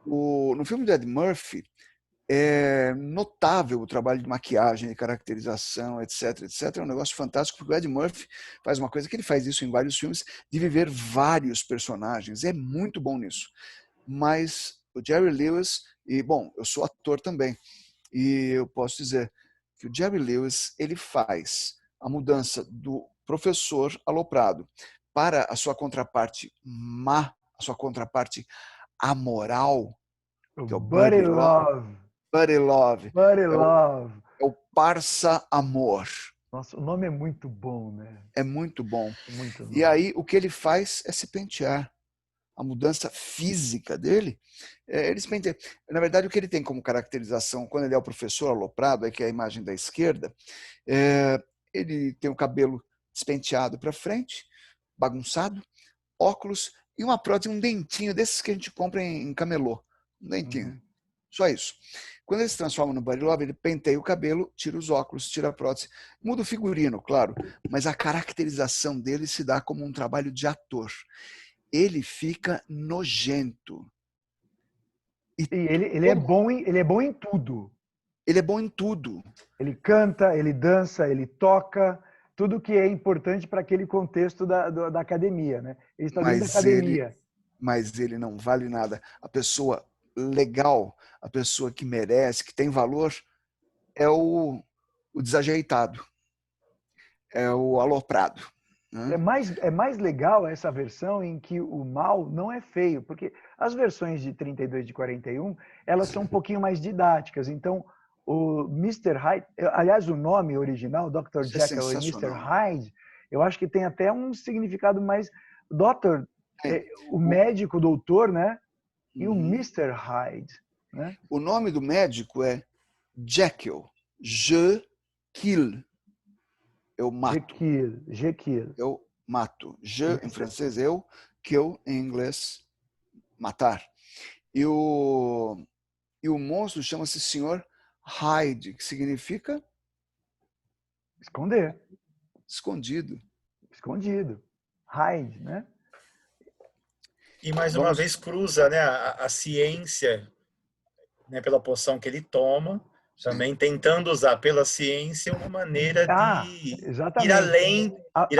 No filme do Ed Murphy, é notável o trabalho de maquiagem, de caracterização, etc, etc. É um negócio fantástico, porque o Ed Murphy faz uma coisa que ele faz isso em vários filmes, de viver vários personagens. É muito bom nisso. Mas o Jerry Lewis, e bom, eu sou ator também, e eu posso dizer que o Jerry Lewis, ele faz a mudança do professor aloprado para a sua contraparte má, a sua contraparte amoral, que é o Buddy Buddy Love. Love. Buddy Love. Buddy É Love. o Parça Amor. Nossa, o nome é muito bom, né? É muito bom. Muito bom. E aí, o que ele faz é se pentear. A mudança física dele, ele se penteia. Na verdade, o que ele tem como caracterização, quando ele é o professor aloprado, é que é a imagem da esquerda, ele tem o cabelo despenteado para frente, bagunçado, óculos e uma prótese, um dentinho desses que a gente compra em camelô. Um dentinho. Só isso. Quando ele se transforma no Buddy Love, ele penteia o cabelo, tira os óculos, tira a prótese. Muda o figurino, claro, mas a caracterização dele se dá como um trabalho de ator. Ele fica nojento. E ele é bom em tudo. Ele é bom em tudo. Ele canta, ele dança, ele toca, tudo que é importante para aquele contexto da academia, né? Ele está dentro da academia. Mas ele não vale nada. A pessoa legal, a pessoa que merece, que tem valor, é o desajeitado. É o aloprado. É mais legal essa versão em que o mal não é feio, porque as versões de 32 e de 41, elas são um pouquinho mais didáticas. Então, o Mr. Hyde, aliás, o nome original, Dr. Jekyll e Mr. Hyde, eu acho que tem até um significado mais... Dr. O médico, o doutor, né? E o Mr. Hyde, né? O nome do médico é Jekyll. Je kill. Eu mato. Jekyll. Eu mato. Je, em francês, eu. Kill, em inglês, matar. E o monstro chama-se Sr. Hyde, que significa? Esconder. Escondido. Escondido. Hyde, né? E mais uma vez cruza, né, a ciência, né, pela poção que ele toma, também tentando usar pela ciência uma maneira de ir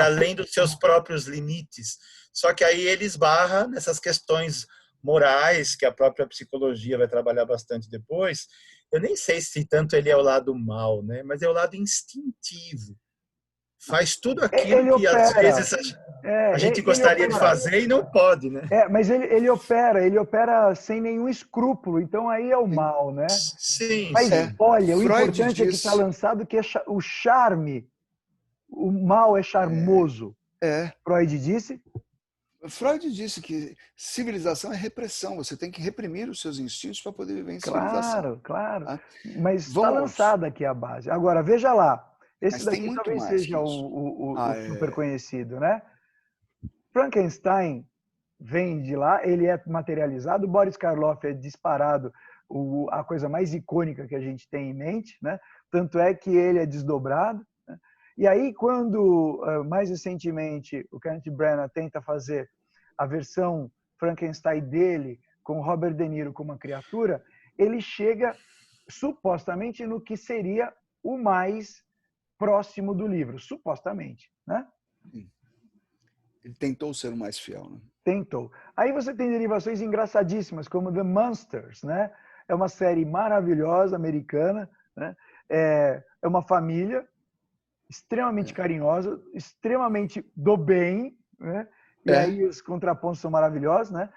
além dos seus próprios limites. Só que aí ele esbarra nessas questões morais, que a própria psicologia vai trabalhar bastante depois. Eu nem sei se tanto ele é o lado mal, né? Mas é o lado instintivo. Faz tudo aquilo que às vezes a gente gostaria de fazer e não pode, né? Mas ele opera sem nenhum escrúpulo, então aí é o mal, né? Sim, mas sim. Olha, o importante é que está lançado que é o charme, o mal é charmoso. Freud disse que civilização é repressão, você tem que reprimir os seus instintos para poder viver em civilização. Claro. Mas está lançada aqui a base. Agora, veja lá, esse daqui talvez seja o super conhecido, né? Frankenstein vem de lá, ele é materializado, Boris Karloff é disparado a coisa mais icônica que a gente tem em mente, né? Tanto é que ele é desdobrado, né? E aí, quando, mais recentemente, o Kenneth Branagh tenta fazer a versão Frankenstein dele, com Robert De Niro como uma criatura, ele chega, supostamente, no que seria o mais próximo do livro, supostamente, né? Ele tentou ser o mais fiel, né? Tentou. Aí você tem derivações engraçadíssimas, como The Munsters, né? É uma série maravilhosa, americana, né? É uma família extremamente carinhosa, extremamente do bem, né? E aí os contrapontos são maravilhosos, né?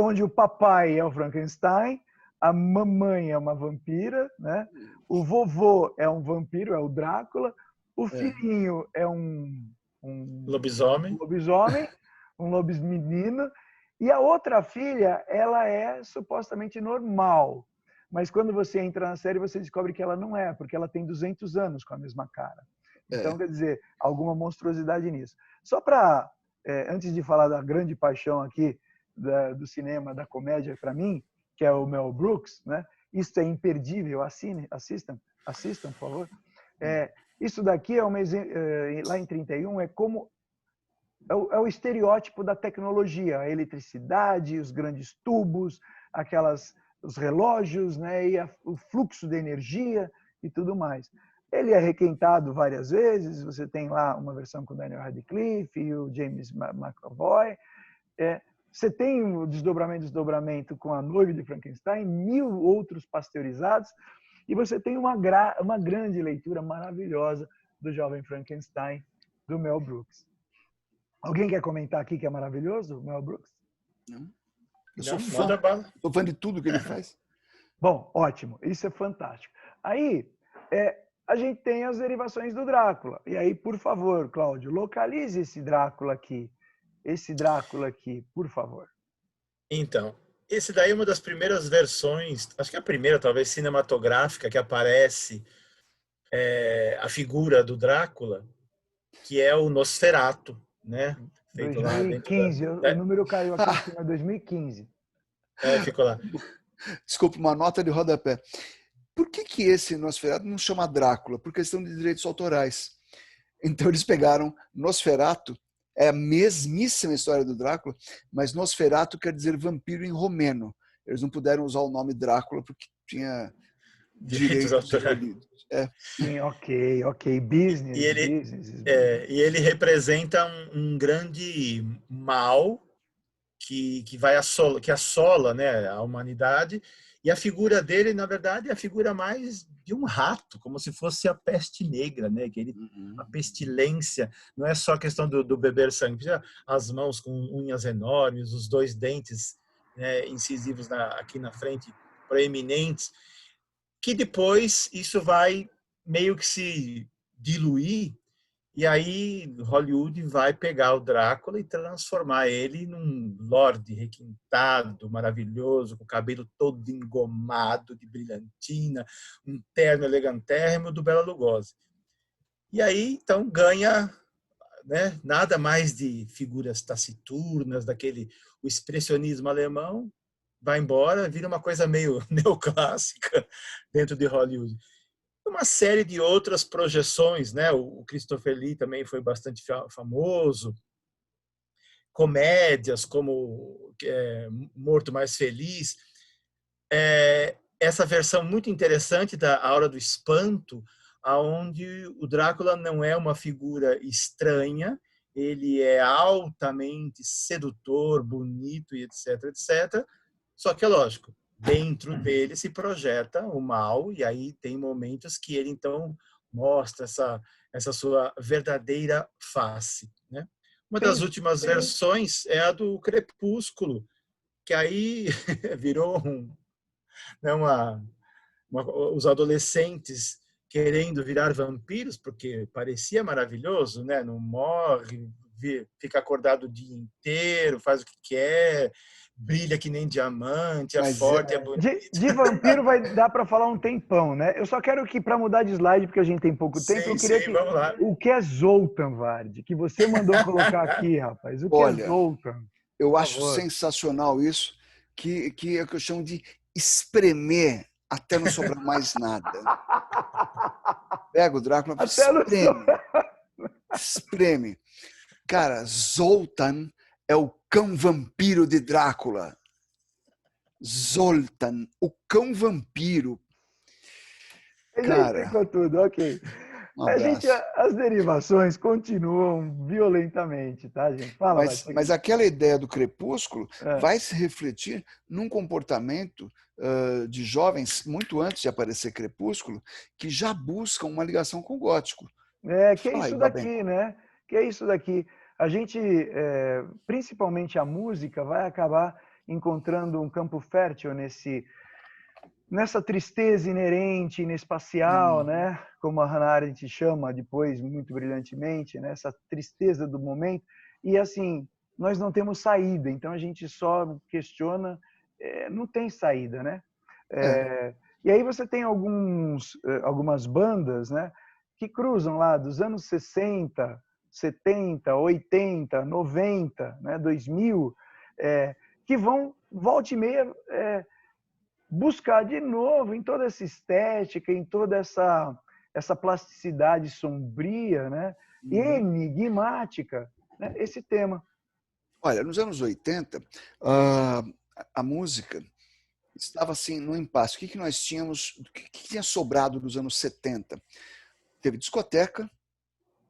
Onde o papai é o Frankenstein, a mamãe é uma vampira, né? O vovô é um vampiro, é o Drácula, o filhinho é um lobisomem, um lobismenino, e a outra filha, ela é supostamente normal. Mas quando você entra na série, você descobre que ela não é, porque ela tem 200 anos com a mesma cara. Então, quer dizer, alguma monstruosidade nisso. Só para, antes de falar da grande paixão aqui do cinema, da comédia, para mim, que é o Mel Brooks, né? Isso é imperdível, assistam, por favor. Isso daqui é lá em 31 é como é o estereótipo da tecnologia, a eletricidade, os grandes tubos, os relógios, né? E o fluxo de energia e tudo mais. Ele é requentado várias vezes. Você tem lá uma versão com o Daniel Radcliffe e o James McAvoy. Você tem o desdobramento com A Noiva de Frankenstein, 1000 outros pasteurizados, e você tem uma grande leitura maravilhosa do Jovem Frankenstein, do Mel Brooks. Alguém quer comentar aqui que é maravilhoso, Mel Brooks? Não. Eu Não, sou fã. manda bala. Sou fã de tudo que ele faz. Bom, ótimo. Isso é fantástico. Aí, a gente tem as derivações do Drácula. E aí, por favor, Cláudio, localize esse Drácula aqui. Por favor. Então, esse daí é uma das primeiras versões, acho que é a primeira, talvez, cinematográfica que aparece a figura do Drácula, que é o Nosferatu, né? Feito lá dentro 2015, o número caiu aqui em cima, 2015. Ficou lá. Desculpa, uma nota de rodapé. Por que esse Nosferatu não chama Drácula? Por questão de direitos autorais. Então eles pegaram Nosferatu, é a mesmíssima história do Drácula, mas Nosferatu quer dizer vampiro em romeno. Eles não puderam usar o nome Drácula porque tinha direitos envolvidos. Sim, ok. Business. E ele representa um grande mal que assola, né, a humanidade. E a figura dele, na verdade, é a figura mais de um rato, como se fosse a peste negra, né? A pestilência. Não é só a questão do beber sangue. As mãos com unhas enormes, os 2 dentes, né, incisivos aqui na frente, proeminentes, que depois isso vai meio que se diluir. E aí Hollywood vai pegar o Drácula e transformar ele num lorde requintado, maravilhoso, com o cabelo todo engomado de brilhantina, um terno elegantérrimo do Bela Lugosi. E aí, então, ganha, né, nada mais de figuras taciturnas, o expressionismo alemão, vai embora, vira uma coisa meio neoclássica dentro de Hollywood. Uma série de outras projeções, né? O Christopher Lee também foi bastante famoso. Comédias como Morto Mais Feliz. Essa versão muito interessante da A Hora do Espanto, onde o Drácula não é uma figura estranha, ele é altamente sedutor, bonito e etc, etc. Só que é lógico, dentro dele se projeta o mal, e aí tem momentos que ele então mostra essa sua verdadeira face, né? Uma das últimas versões é a do Crepúsculo, que aí virou né, os adolescentes querendo virar vampiros, porque parecia maravilhoso, né? Não morre, fica acordado o dia inteiro, faz o que quer, brilha que nem diamante, é forte, é bonito. De vampiro vai dar para falar um tempão, né? Eu só quero que, para mudar de slide, porque a gente tem pouco tempo, eu queria que... Vamos lá. O que é Zoltan, Vard? Que você mandou colocar aqui, rapaz. O que é Zoltan? Eu acho sensacional isso, que é o que eu chamo de espremer até não sobrar mais nada. Pega o Drácula, espreme. Cara, Zoltan é o cão vampiro de Drácula. Zoltan, o cão vampiro. Cara, explicou tudo, ok. As derivações continuam violentamente, tá, gente? Fala, mas aquela ideia do crepúsculo vai se refletir num comportamento de jovens, muito antes de aparecer Crepúsculo, que já buscam uma ligação com o gótico. Que é isso daqui, né? Que é isso daqui. A gente, principalmente a música, vai acabar encontrando um campo fértil nessa tristeza inerente, inespacial, né? Como a Hannah Arendt chama depois, muito brilhantemente, né? Essa tristeza do momento. E assim, nós não temos saída, então a gente só questiona, não tem saída, né? E aí você tem algumas bandas, né? Que cruzam lá dos anos 60, 70, 80, 90, né? 2000, que vão, volta e meia, buscar de novo em toda essa estética, em toda essa plasticidade sombria, né? Enigmática, né? Esse tema. Olha, nos anos 80, a música estava assim no impasse. O que nós tínhamos, o que tinha sobrado dos anos 70? Teve discoteca,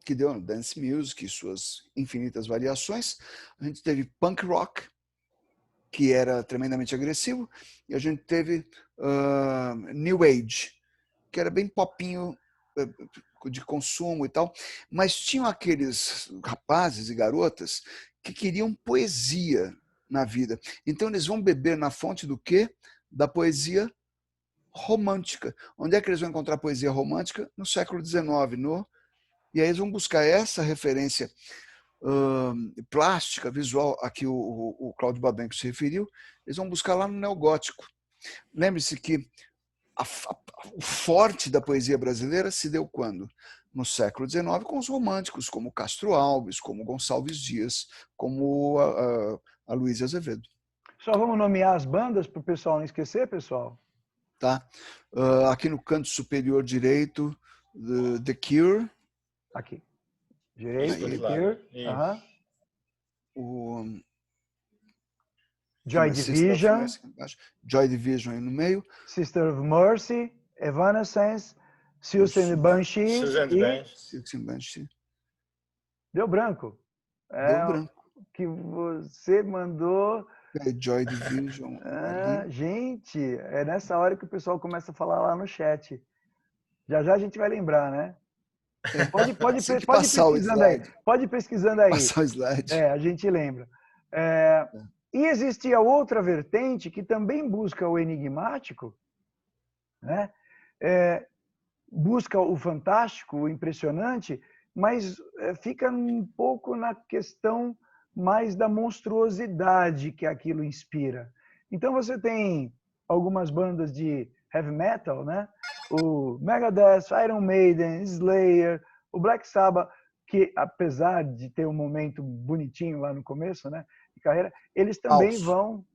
que deu dance music e suas infinitas variações. A gente teve punk rock, que era tremendamente agressivo, e a gente teve New Age, que era bem popinho de consumo e tal, mas tinham aqueles rapazes e garotas que queriam poesia na vida. Então eles vão beber na fonte do quê? Da poesia romântica. Onde é que eles vão encontrar poesia romântica? No século XIX, e aí eles vão buscar essa referência plástica, visual, a que o Cláudio Babenco se referiu, eles vão buscar lá no neogótico. Lembre-se que o forte da poesia brasileira se deu quando? No século XIX, com os românticos, como Castro Alves, como Gonçalves Dias, como a Luísa Azevedo. Só vamos nomear as bandas para o pessoal não esquecer, pessoal? Tá? Aqui no canto superior direito, The Cure. Aqui. Direito, The Cure. O Joy Division. Joy Division aí no meio. Sister of Mercy, Evanescence, Seals and the Banshees e... Deu branco. Deu branco. Que você mandou... Joy Division. Gente, é nessa hora que o pessoal começa a falar lá no chat. Já já a gente vai lembrar, né? Pode pesquisando aí. Pode pesquisando aí. Passar o slide. A gente lembra. E existia outra vertente que também busca o enigmático, né? Busca o fantástico, o impressionante, mas fica um pouco na questão mais da monstruosidade que aquilo inspira. Então você tem algumas bandas de heavy metal, né? O Megadeth, Iron Maiden, Slayer, o Black Sabbath, que apesar de ter um momento bonitinho lá no começo, né, de carreira, eles também vão...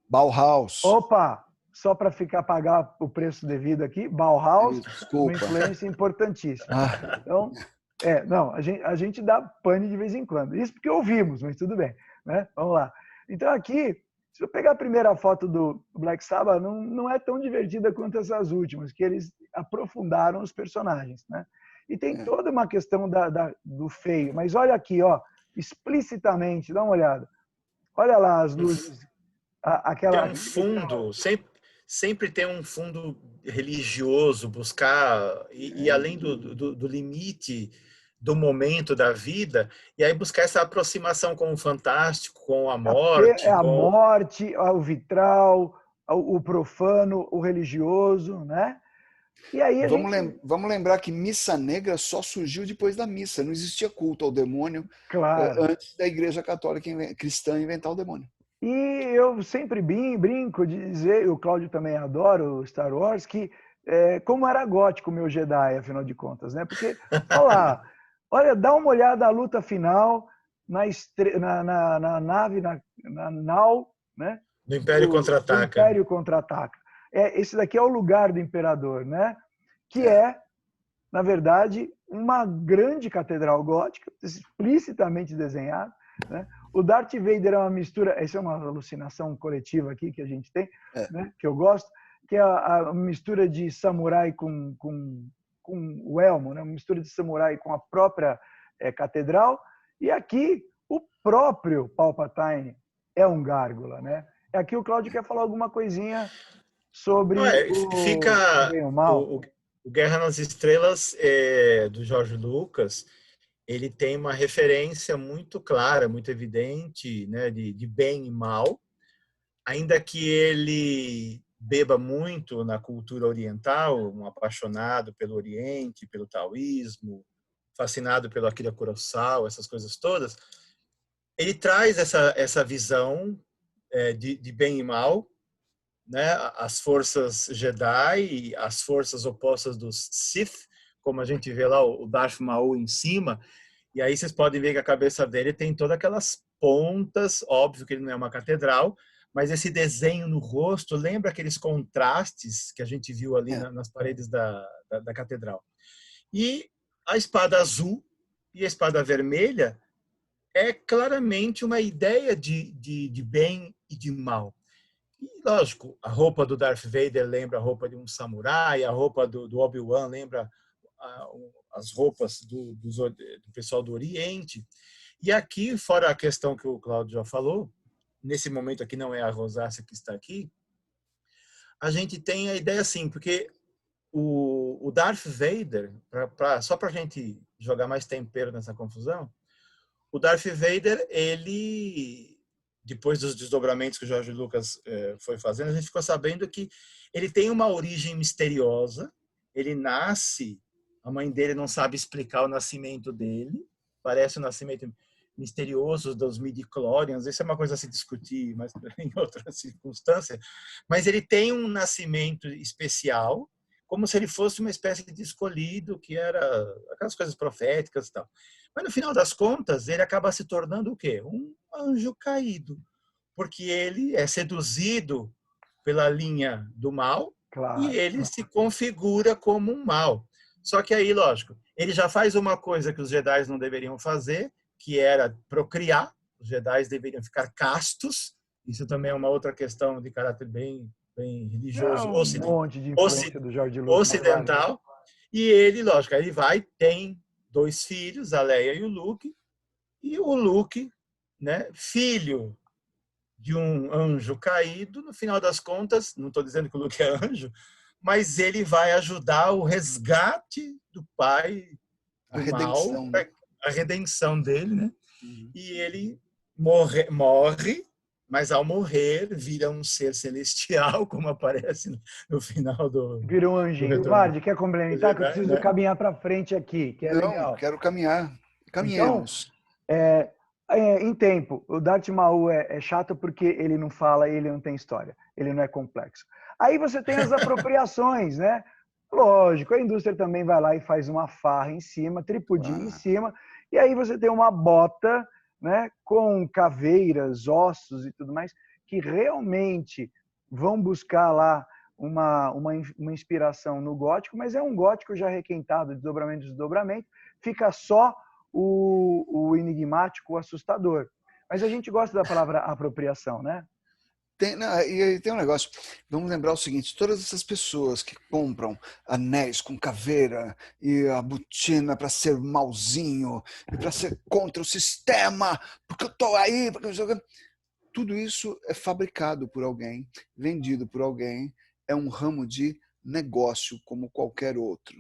Bauhaus. Opa! Só para pagar o preço devido aqui, Bauhaus, uma influência importantíssima. Então, não, a gente dá pane de vez em quando. Isso porque ouvimos, mas tudo bem, né? Vamos lá. Então aqui, se eu pegar a primeira foto do Black Sabbath, não é tão divertida quanto essas últimas, que eles aprofundaram os personagens, né? E tem toda uma questão do feio. Mas olha aqui, ó, explicitamente, dá uma olhada. Olha lá as luzes. Tem um fundo, sempre tem um fundo religioso, buscar, e além do limite do momento da vida, e aí buscar essa aproximação com o fantástico, com a morte. A morte, o vitral, o profano, o religioso, né? E aí vamos lembrar que missa negra só surgiu depois da missa. Não existia culto ao demônio antes da Igreja Católica cristã inventar o demônio. E eu sempre brinco de dizer, o Cláudio também adora o Star Wars, que como era gótico o meu Jedi, afinal de contas, né? Porque, olha, dá uma olhada à luta final na nave, na nau, né? Do Império Contra-Ataca. Do Império Contra-Ataca. Esse daqui é o lugar do imperador, né? Que na verdade, uma grande catedral gótica, explicitamente desenhada, né? O Darth Vader é uma mistura, essa é uma alucinação coletiva aqui que a gente tem, né? Que eu gosto, que é a mistura de samurai com o elmo, né? Uma mistura de samurai com a própria catedral. E aqui, o próprio Palpatine é um gárgula, né? Aqui o Cláudio quer falar alguma coisinha sobre o bem ou mal. O Guerra nas Estrelas, do George Lucas, ele tem uma referência muito clara, muito evidente, né, de bem e mal, ainda que ele beba muito na cultura oriental, um apaixonado pelo Oriente, pelo taoísmo, fascinado pelo Akira Kurosawa, essas coisas todas, ele traz essa visão de bem e mal, né? As forças Jedi, as forças opostas dos Sith, como a gente vê lá o Darth Maul em cima, e aí vocês podem ver que a cabeça dele tem todas aquelas pontas, óbvio que ele não é uma catedral, mas esse desenho no rosto lembra aqueles contrastes que a gente viu ali nas paredes da catedral. E a espada azul e a espada vermelha é claramente uma ideia de bem e de mal. E, lógico, a roupa do Darth Vader lembra a roupa de um samurai, a roupa do Obi-Wan lembra as roupas do pessoal do Oriente. E aqui, fora a questão que o Cláudio já falou, nesse momento aqui não é a Rosácea que está aqui, a gente tem a ideia assim, porque o Darth Vader, só para a gente jogar mais tempero nessa confusão, o Darth Vader, ele, depois dos desdobramentos que o George Lucas foi fazendo, a gente ficou sabendo que ele tem uma origem misteriosa, ele nasce, a mãe dele não sabe explicar o nascimento dele, parece um nascimento misterioso dos midi-chlorians, isso é uma coisa a se discutir, mas em outra circunstância, mas ele tem um nascimento especial, como se ele fosse uma espécie de escolhido, que era aquelas coisas proféticas e tal. Mas, no final das contas, ele acaba se tornando o quê? Um anjo caído, porque ele é seduzido pela linha do mal, claro, e ele se configura como um mal. Só que aí, lógico, ele já faz uma coisa que os Jedi não deveriam fazer, que era procriar. Os Jedi deveriam ficar castos. Isso também é uma outra questão de caráter bem religioso, monte de influência do George Lucas, ocidental. E ele, lógico, ele tem 2 filhos, a Leia e o Luke. E o Luke, né, filho de um anjo caído, no final das contas, não estou dizendo que o Luke é anjo, mas ele vai ajudar o resgate do pai do mal, a redenção dele, né? E ele morre, mas ao morrer vira um ser celestial, como aparece no final do... Vira um anjinho. Vardy, quer complementar? Que eu preciso caminhar para frente aqui, que é legal. Quero caminhar. Caminhemos. Então, em tempo, o Darth Maul é chato porque ele não fala, ele não tem história, ele não é complexo. Aí você tem as apropriações, né? Lógico, a indústria também vai lá e faz uma farra em cima, tripudinho em cima, e aí você tem uma bota, né, com caveiras, ossos e tudo mais, que realmente vão buscar lá uma inspiração no gótico, mas é um gótico já requentado, desdobramento, fica só o enigmático, o assustador. Mas a gente gosta da palavra apropriação, né? Tem um negócio, vamos lembrar o seguinte, todas essas pessoas que compram anéis com caveira e a botina para ser malzinho e para ser contra o sistema, porque eu estou aí, tudo isso é fabricado por alguém, vendido por alguém, é um ramo de negócio como qualquer outro.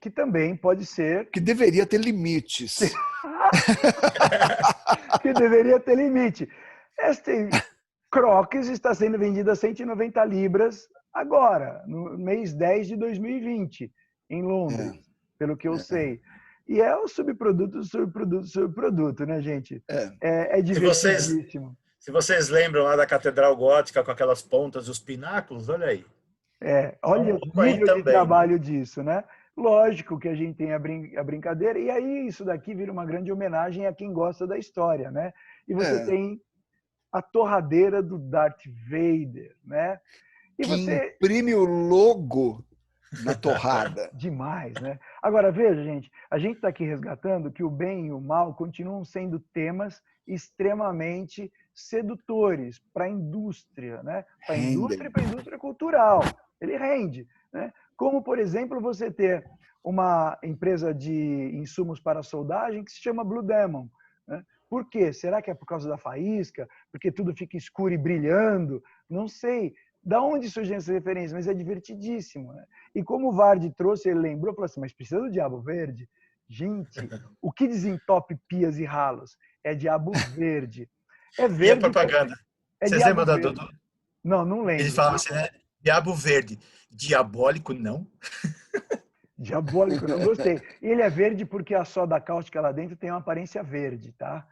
Que também pode ser... Que deveria ter limites. Que deveria ter limite. Este Crocs está sendo vendido a 190 libras agora, no mês 10 de 2020, em Londres, pelo que eu sei. E é o subproduto, né, gente? É divertidíssimo. Se vocês lembram lá da Catedral Gótica com aquelas pontas e os pináculos, olha aí. Olha o nível de trabalho disso, né? Lógico que a gente tem a brincadeira, e aí isso daqui vira uma grande homenagem a quem gosta da história, né? E você tem a torradeira do Darth Vader, né? E você imprime o logo na torrada. Demais, né? Agora, veja, gente, a gente está aqui resgatando que o bem e o mal continuam sendo temas extremamente sedutores para a indústria, né? Para a indústria e para a indústria cultural. Ele rende, né? Como, por exemplo, você ter uma empresa de insumos para soldagem que se chama Blue Demon, né? Por quê? Será que é por causa da faísca? Porque tudo fica escuro e brilhando? Não sei. Da onde surgem essas referências? Mas é divertidíssimo, né? E como o Vardy trouxe, ele lembrou, falou assim, mas precisa do diabo verde? Gente, o que desentope pias e ralos? É diabo verde. É verde. E a propaganda? Vocês lembram da Dudu? Não lembro. Ele falava assim, né? Diabo verde. Diabólico, não? Diabólico, não gostei. Ele é verde porque a soda cáustica lá dentro tem uma aparência verde, tá?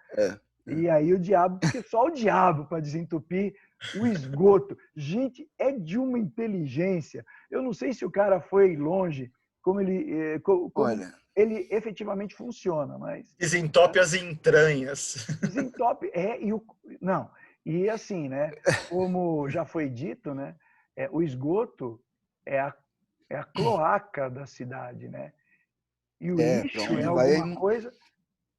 E aí o diabo, porque só o diabo para desentupir o esgoto. Gente, é de uma inteligência. Eu não sei se o cara foi longe, como ele efetivamente funciona, mas... Desentope as entranhas. Desentope, E assim, né? Como já foi dito, né? O esgoto é a cloaca da cidade, né? E o Para lixo é onde vai alguma coisa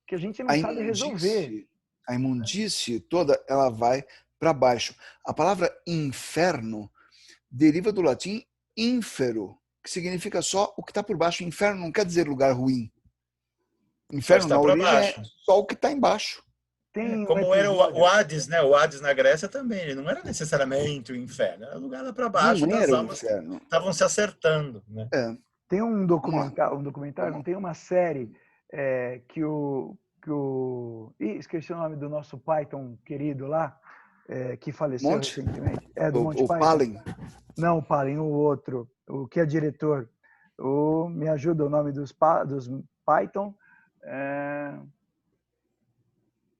que a gente não a sabe resolver. imundície, a imundície toda, ela vai para baixo. A palavra inferno deriva do latim infero, que significa só o que está por baixo. Inferno não quer dizer lugar ruim. Só Inferno, está na para origem, é baixo. só o que está embaixo. Tem um Como era o episódio, Hades, né? O Hades na Grécia também. Ele não era necessariamente o inferno, era o lugar lá para Não baixo das era o almas que inferno. estavam se acertando, né? É, tem um vamos lá. documentário, não Vamos. tem uma série esqueci o nome do nosso Python querido lá, que faleceu Monte? recentemente. É do Monty O Python? Palin? Não, o Palin, o outro, o que é diretor. Me ajuda o nome dos Python.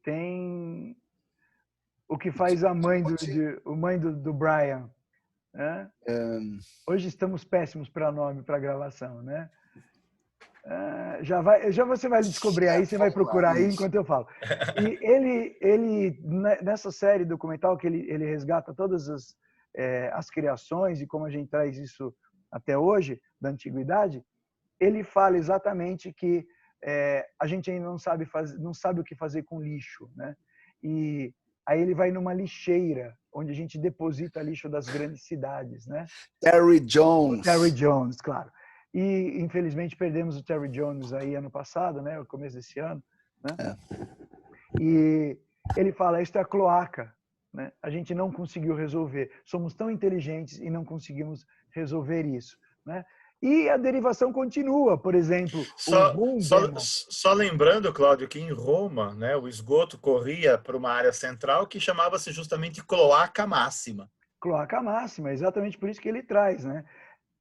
Tem o que faz a mãe do Brian. Né? Hoje estamos péssimos para nome, para gravação, né? Já você vai descobrir aí, você vai Vamos lá, procurar aí isso. enquanto eu falo. E ele nessa série documental que ele resgata todas as criações e como a gente traz isso até hoje, da antiguidade, ele fala exatamente que a gente ainda não sabe o que fazer com lixo, né? E aí ele vai numa lixeira, onde a gente deposita lixo das grandes cidades, né? Terry O Terry Jones. Jones, claro. E infelizmente perdemos o Terry Jones aí ano passado, né? No começo desse ano, né? E ele fala, isso é a cloaca, né? A gente não conseguiu resolver. Somos tão inteligentes e não conseguimos resolver isso, né? E a derivação continua, por exemplo, o Rundemon. Só lembrando, Cláudio, que em Roma, né, o esgoto corria para uma área central que chamava-se justamente cloaca máxima. Cloaca máxima, exatamente por isso que ele traz, né?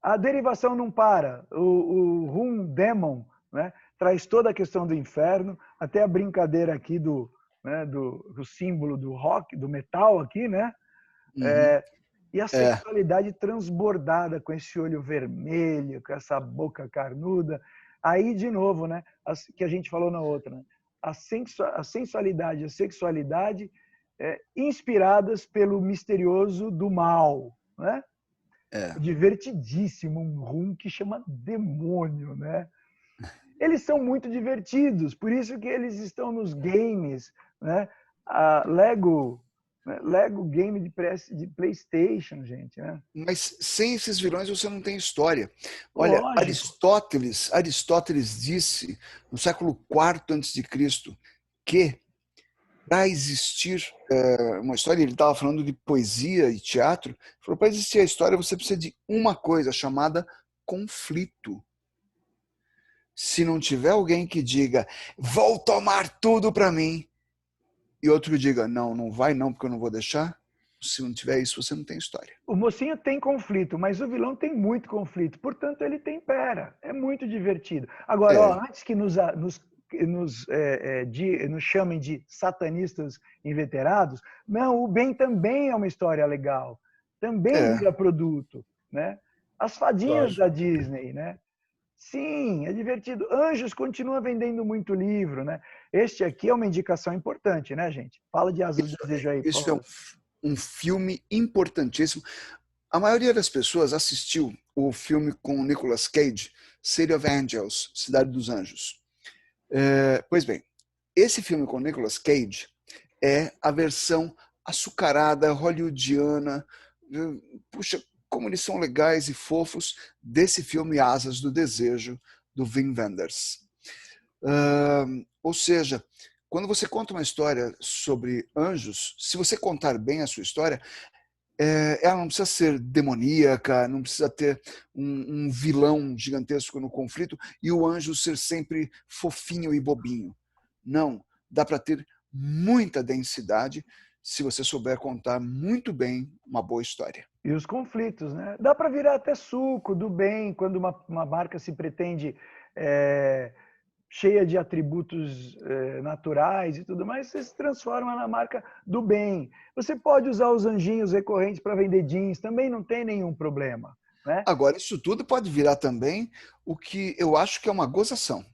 A derivação não para. O Rundemon, né, traz toda a questão do inferno, até a brincadeira aqui do símbolo do rock, do metal aqui, né? Uhum. E a sexualidade transbordada com esse olho vermelho, com essa boca carnuda. Aí, de novo, né, que a gente falou na outra, né? A sensualidade e a sexualidade inspiradas pelo misterioso do mal, né? Divertidíssimo, um rum que chama demônio, né? Eles são muito divertidos, por isso que eles estão nos games, né? A Lego game de PlayStation, gente, né? Mas sem esses vilões você não tem história. Olha, Lógico. Aristóteles disse no século IV a.C. que para existir uma história, ele estava falando de poesia e teatro, falou, para existir a história você precisa de uma coisa chamada conflito. Se não tiver alguém que diga, vou tomar tudo para mim, e outro que diga, não, não vai não, porque eu não vou deixar, se não tiver isso, você não tem história. O mocinho tem conflito, mas o vilão tem muito conflito, portanto ele tempera, é muito divertido. Agora, antes que nos chamem de satanistas inveterados, não, o bem também é uma história legal, também vira produto, né? As fadinhas da Disney, né? Sim, é divertido. Anjos continua vendendo muito livro, né? Este aqui é uma indicação importante, né, gente? Fala de Asas do Desejo aí, por Isso é favor. um filme importantíssimo. A maioria das pessoas assistiu o filme com o Nicolas Cage, City of Angels, Cidade dos Anjos. Pois bem, esse filme com o Nicolas Cage é a versão açucarada, hollywoodiana, puxa, como eles são legais e fofos, desse filme Asas do Desejo, do Wim Wenders. Ou seja, quando você conta uma história sobre anjos, se você contar bem a sua história, ela não precisa ser demoníaca, não precisa ter um vilão gigantesco no conflito e o anjo ser sempre fofinho e bobinho. Não, dá para ter muita densidade se você souber contar muito bem uma boa história. E os conflitos, né? Dá para virar até suco do bem, quando uma marca se pretende cheia de atributos naturais e tudo mais, você se transforma na marca do bem. Você pode usar os anjinhos recorrentes para vender jeans, também não tem nenhum problema, né? Agora, isso tudo pode virar também o que eu acho que é uma gozação.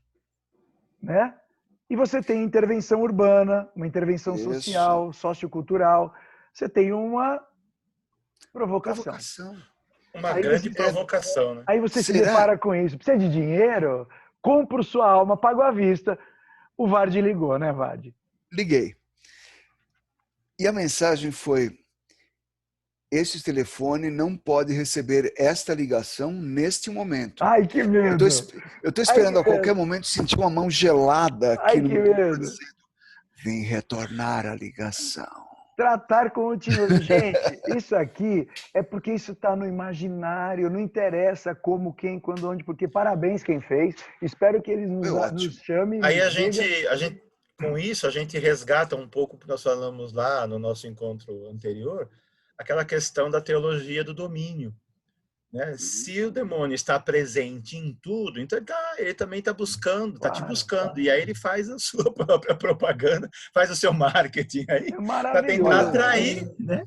Né? E você tem intervenção urbana, uma intervenção social, sociocultural. você tem uma provocação. Provocação. Uma Aí grande você- provocação, né? Aí você se Será? depara com isso. Precisa de dinheiro? Compro sua alma, pago à vista. O Vardy ligou, né, Vardy? Liguei. E a mensagem foi: este telefone não pode receber esta ligação neste momento. Ai, que medo! Eu estou Ai, esperando que a qualquer medo! momento sentir uma mão gelada aqui Ai, no que meu peito, medo! dizendo: vem retornar a ligação. Tratar com o tinhoso. Gente, isso aqui é porque isso está no imaginário, não interessa como, quem, quando, onde, porque parabéns quem fez. Espero que eles Foi nos ótimo. chamem, Aí nos digam. com isso, a gente resgata um pouco o que nós falamos lá no nosso encontro anterior, aquela questão da teologia do domínio. Né? Se o demônio está presente em tudo, então ele também está buscando, está te Claro. buscando. E aí ele faz a sua própria propaganda, faz o seu marketing aí, É para tentar maravilhoso. atrair, né?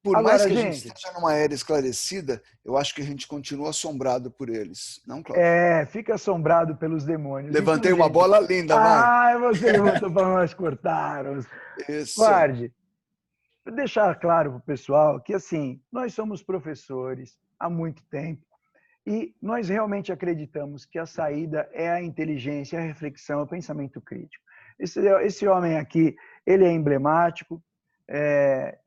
Por mais Agora, que a gente gente, esteja numa era esclarecida, eu acho que a gente continua assombrado por eles. Não, Cláudio? fica assombrado pelos demônios. Então, Levantei uma gente, bola linda, vai. você levantou para nós cortarmos. Isso. Guarde, para deixar claro para o pessoal que, assim, nós somos professores há muito tempo e nós realmente acreditamos que a saída é a inteligência, a reflexão, o pensamento crítico. Esse homem aqui, ele é emblemático.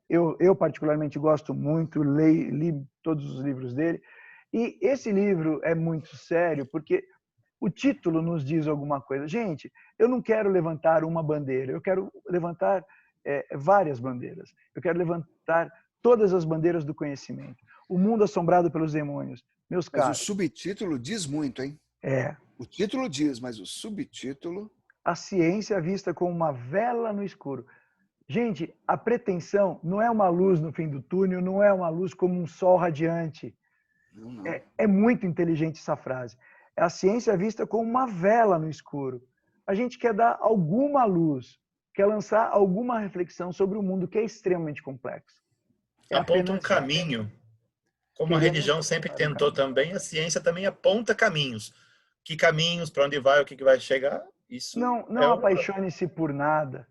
Eu particularmente gosto muito, li todos os livros dele. E esse livro é muito sério porque o título nos diz alguma coisa. Gente, eu não quero levantar uma bandeira, eu quero levantar várias bandeiras. Eu quero levantar todas as bandeiras do conhecimento. O mundo assombrado pelos demônios. Meus Mas o caros, subtítulo diz muito, hein? O título diz, mas o subtítulo... a ciência vista como uma vela no escuro. Gente, a pretensão não é uma luz no fim do túnel, não é uma luz como um sol radiante. Não. É muito inteligente essa frase. É a ciência vista como uma vela no escuro. A gente quer dar alguma luz, quer lançar alguma reflexão sobre o mundo que é extremamente complexo. É Aponta um apenas isso. caminho. Como a Queremos religião sempre apontar um tentou caminho. também, a ciência também aponta caminhos. Que caminhos, para onde vai, o que vai chegar, isso é Não apaixone-se por nada.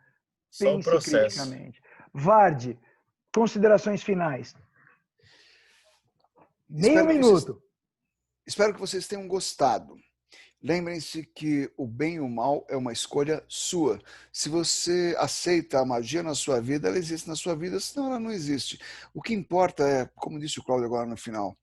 só o Pense processo. criticamente. Vardy, considerações finais. Meio minuto. Espero que vocês tenham gostado. Lembrem-se que o bem e o mal é uma escolha sua. Se você aceita a magia na sua vida, ela existe na sua vida, senão ela não existe. O que importa é, como disse o Cláudio agora no final,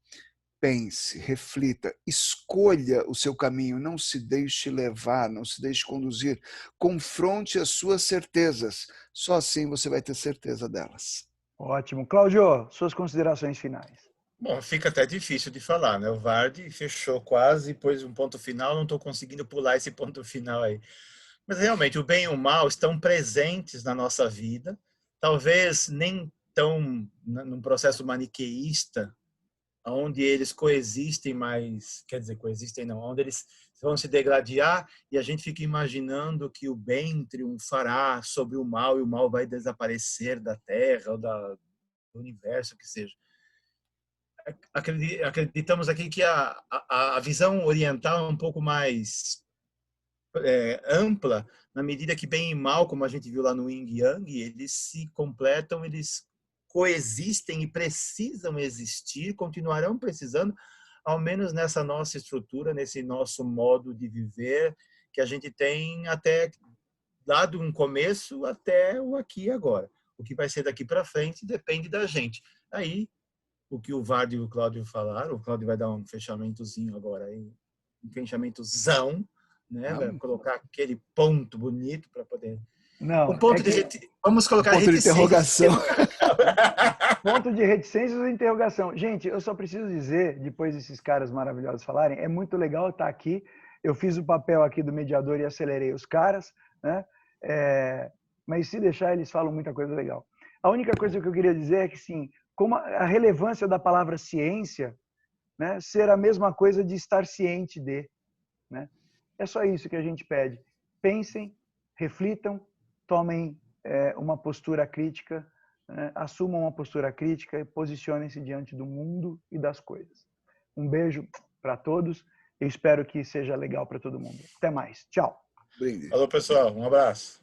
pense, reflita, escolha o seu caminho, não se deixe levar, não se deixe conduzir. Confronte as suas certezas. Só assim você vai ter certeza delas. Ótimo. Cláudio, suas considerações finais. Bom, fica até difícil de falar, né? O Vardy fechou quase, pôs um ponto final, não estou conseguindo pular esse ponto final aí. Mas realmente, o bem e o mal estão presentes na nossa vida, talvez nem tão num processo maniqueísta, onde eles coexistem, mas, quer dizer, coexistem não, onde eles vão se degladiar e a gente fica imaginando que o bem triunfará sobre o mal e o mal vai desaparecer da Terra ou do universo, que seja. Acreditamos aqui que a visão oriental é um pouco mais ampla, na medida que bem e mal, como a gente viu lá no Yin e Yang, eles se completam, eles coexistem e precisam existir, continuarão precisando, ao menos nessa nossa estrutura, nesse nosso modo de viver, que a gente tem até lá de um começo até o aqui e agora. O que vai ser daqui para frente depende da gente. Aí, o que o Vardy e o Cláudio falaram, o Cláudio vai dar um fechamentozinho agora, um fechamentozão, né? Vai colocar aquele ponto bonito para poder... Não, Um ponto de... Vamos colocar ponto de interrogação. Ponto de reticências ou interrogação. Gente, eu só preciso dizer, depois desses caras maravilhosos falarem, é muito legal estar aqui. Eu fiz o papel aqui do mediador e acelerei os caras, né? Mas se deixar, eles falam muita coisa legal. A única coisa que eu queria dizer é que, sim, como a relevância da palavra ciência, né, ser a mesma coisa de estar ciente de, né? É só isso que a gente pede. Pensem, reflitam, tomem uma postura crítica, né? Assumam uma postura crítica e posicionem-se diante do mundo e das coisas. Um beijo para todos. Eu espero que seja legal para todo mundo. Até mais. Tchau. Brinde. Alô, pessoal. Um abraço.